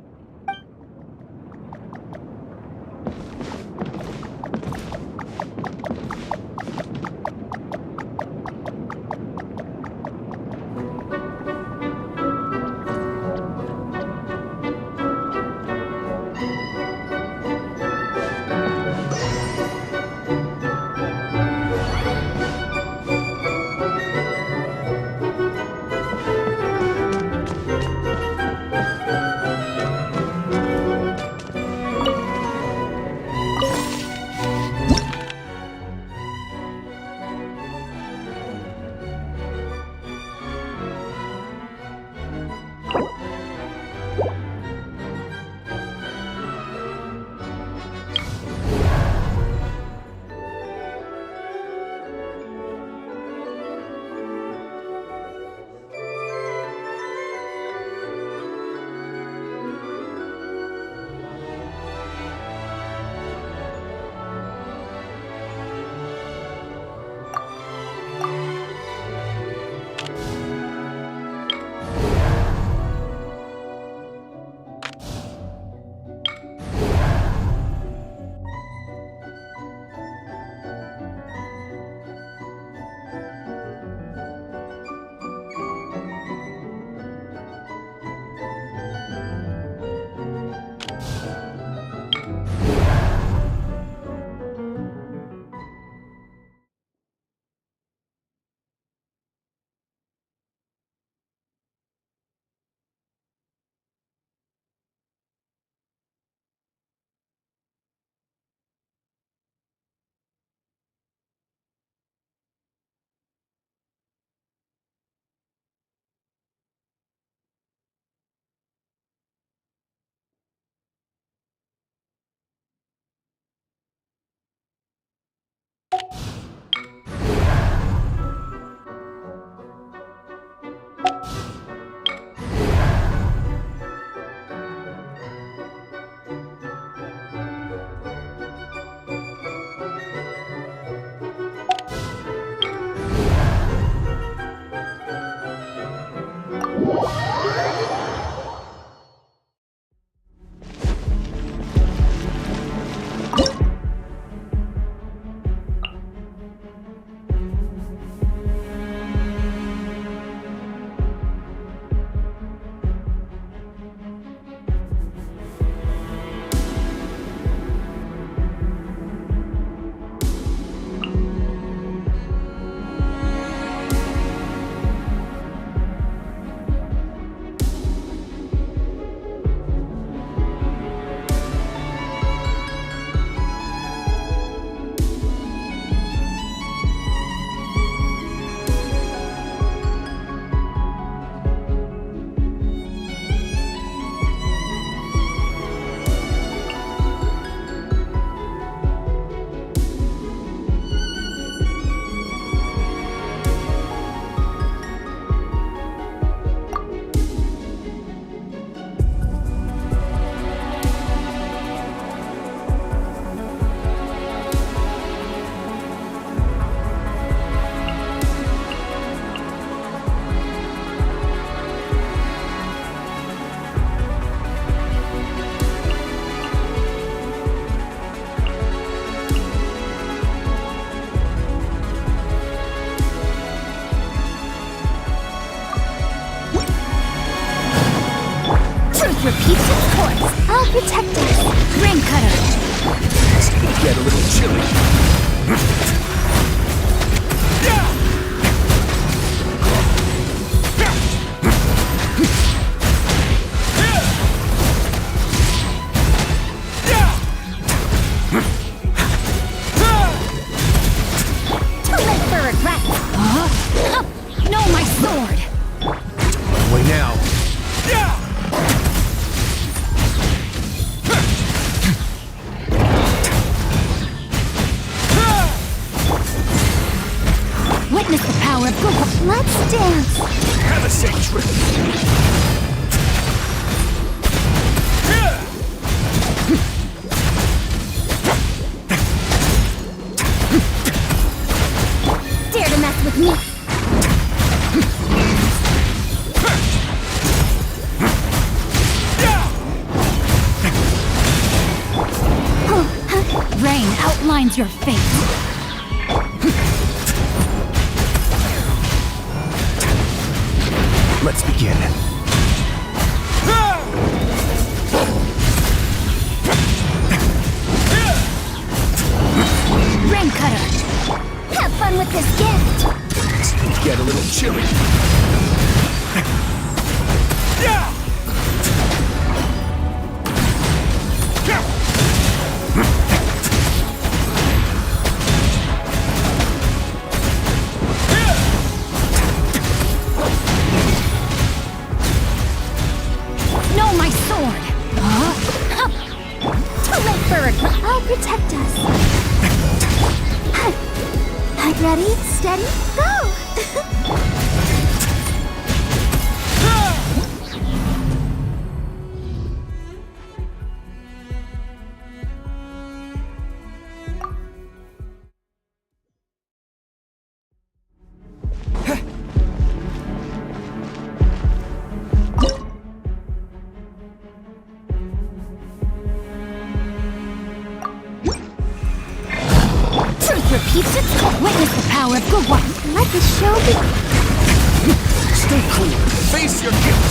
Truth repeats its course. I'll protect us. Rain cutter. It's gonna get a little chilly. Too late for regret. No, my sword. Wait now. Witness the power of good. Let's dance. Have a safe trip. Dare to mess with me. Rain outlines your fate. Let's begin. Rain cutter. Have fun with this gift. It's gonna get a little chilly. No, my sword. Too late for regret. I'll protect us. Ready, steady, go! Repeats its course. Witness the power of good one. Let the show begin. Stay cool. Face your guilt.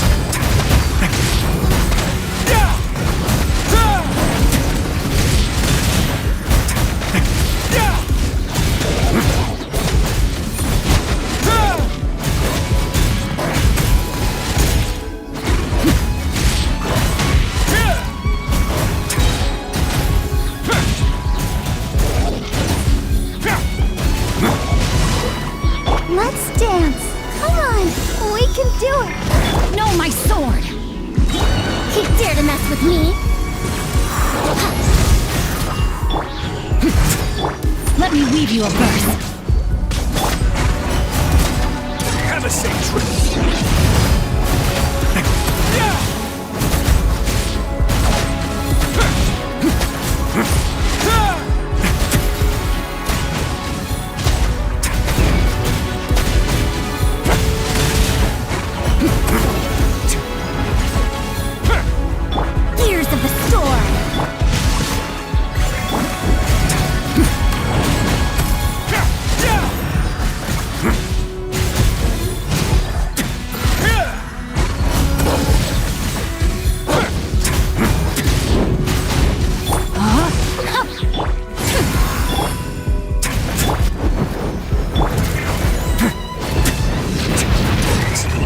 Let's dance. Come on, we can do it. No, my sword. You dare to mess with me? Let me weave you a verse. Have a safe trip. Gears of the storm.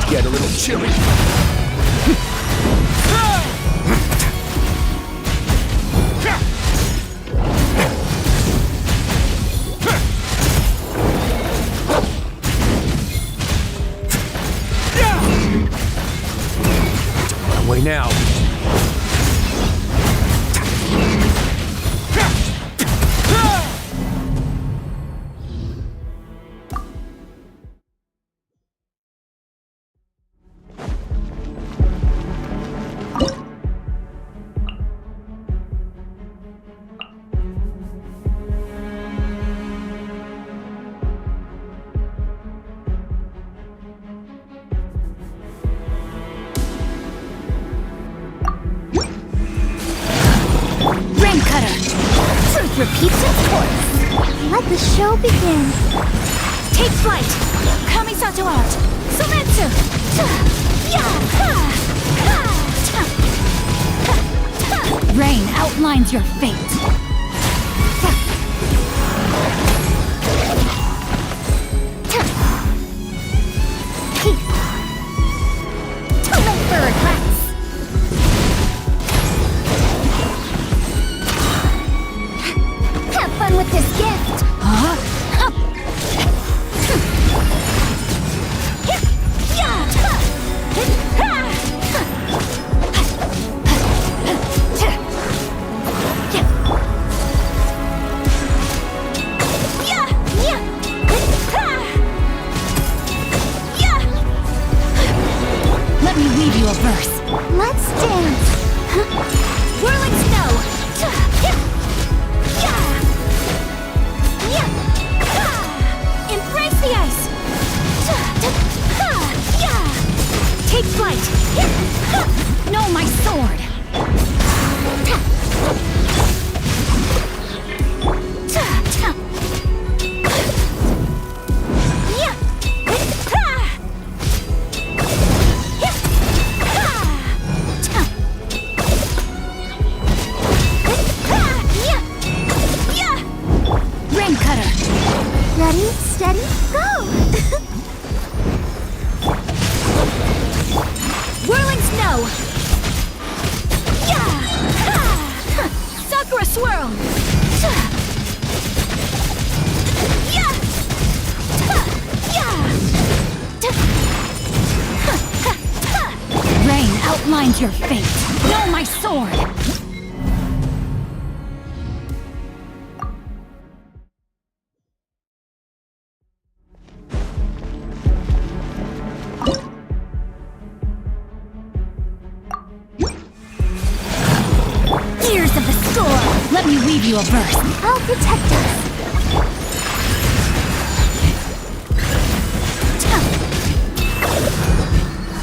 Get a little chilly. Way now. Repeats its course. Let the show begin. Take flight. Kamisato out. Sumetsu. Ya. Ha. Ha. Rain outlines your fate. Too late for regrets. Have fun with this gift. Let me weave you a verse. Let's dance. Whirling snow. Embrace the ice. Take flight. Know my sword. Rain cutter. Ready, steady, go! Whirling snow. Sakura swirl. Rain outlines your fate. Know my sword. Ears of the storm. Let me weave you a verse. I'll protect us.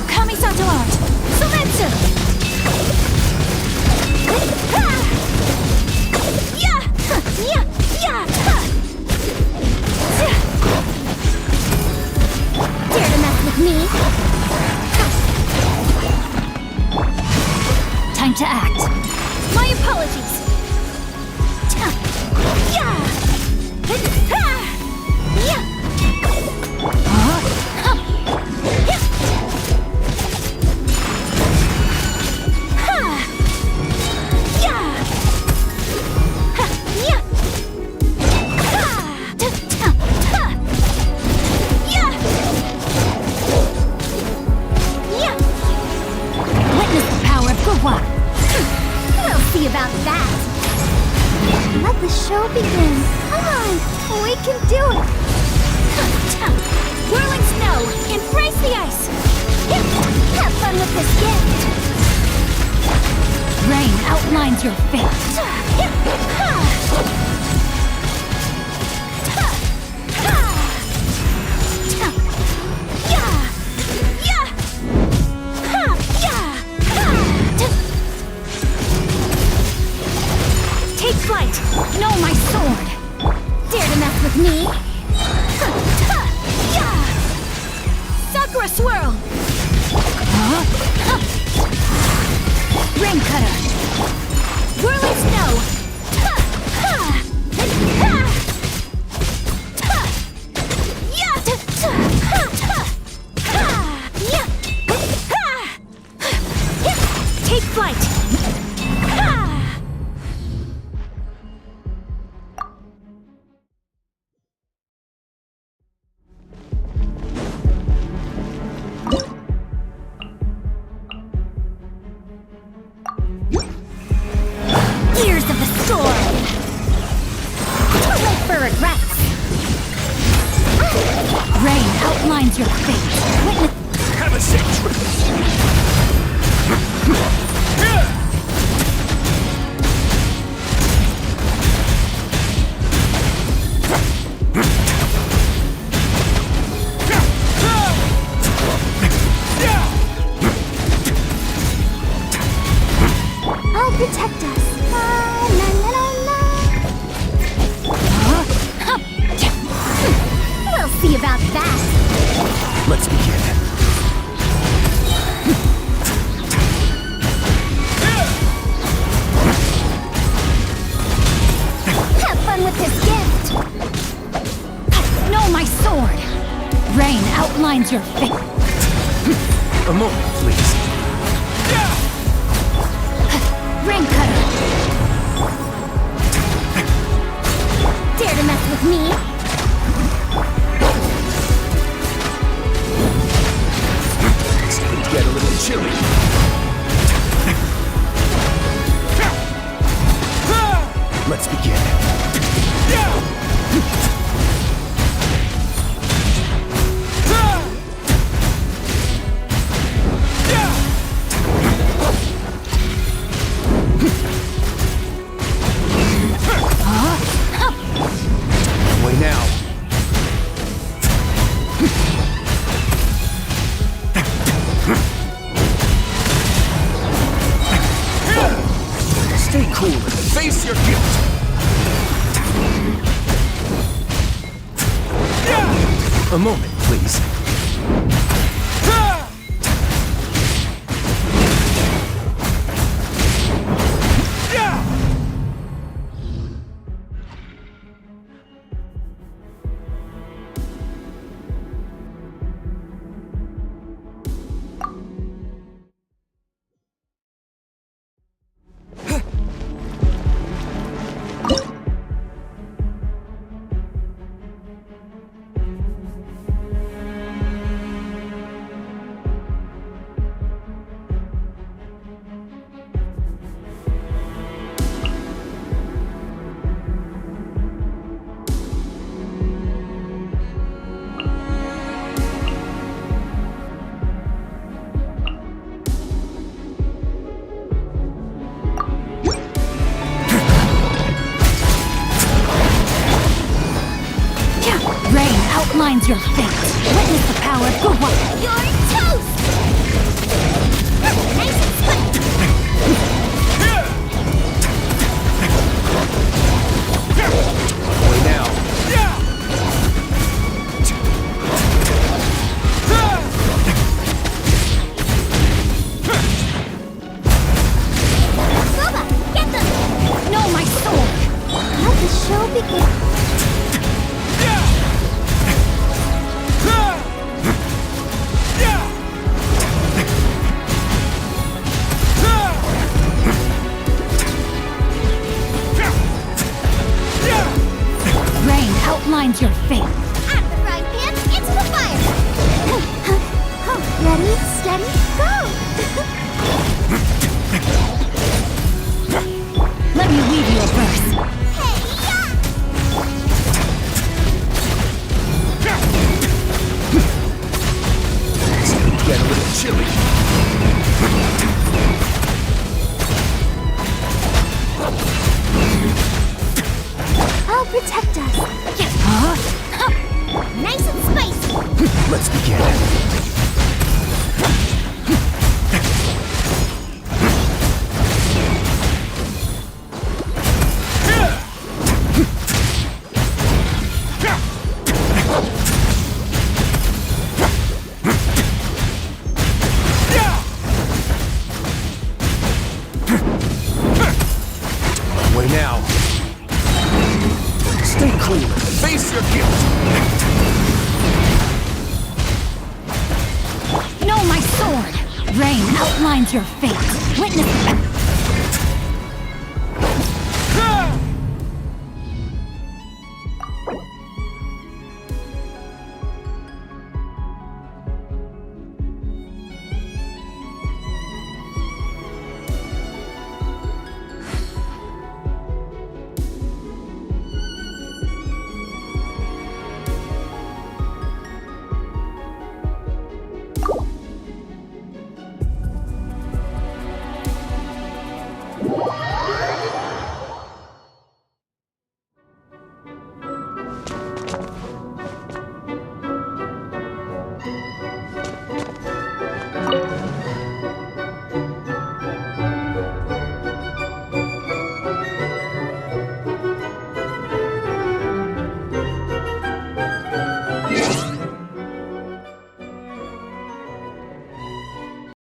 Kamisato art. Sumetsu. Dare to mess with me? Time to act. My apologies. Witness the power of Gurwa. We'll see about that. Let the show begin. Come on, we can do it. Whirling snow. Embrace the ice. Have fun with this gift. Rain outlines your fate. Take flight. Know my sword. Dare to mess with me? Sakura swirl. Rain cutter. Whirling snow. Take flight. Ears of the storm. Too late for regrets. Rain outlines your fate. Witness. Have a safe trip. I'll protect us. La, la, la, la, la. We'll see about that. Let's begin. outlines your fate. A moment, please. Ring cutter. Dare to mess with me? It's gonna get a little chilly. Let's begin. Way now. Stay cool and face your guilt. A moment, please. Rain outlines your fate. Witness the power of Gua. You're toast! Nice and swift! Way now. Boba, get them! No, my sword. Let the show begin. Rain outlines your fate. Out of the frying pan, into the fire. Ready, steady, go. Let me weave you a verse. It's gonna get a little chilly. I'll protect us. Nice and spicy. Let's begin. Way now. Stay cool and face your guilt. No, my sword. Rain outlines your fate. Witness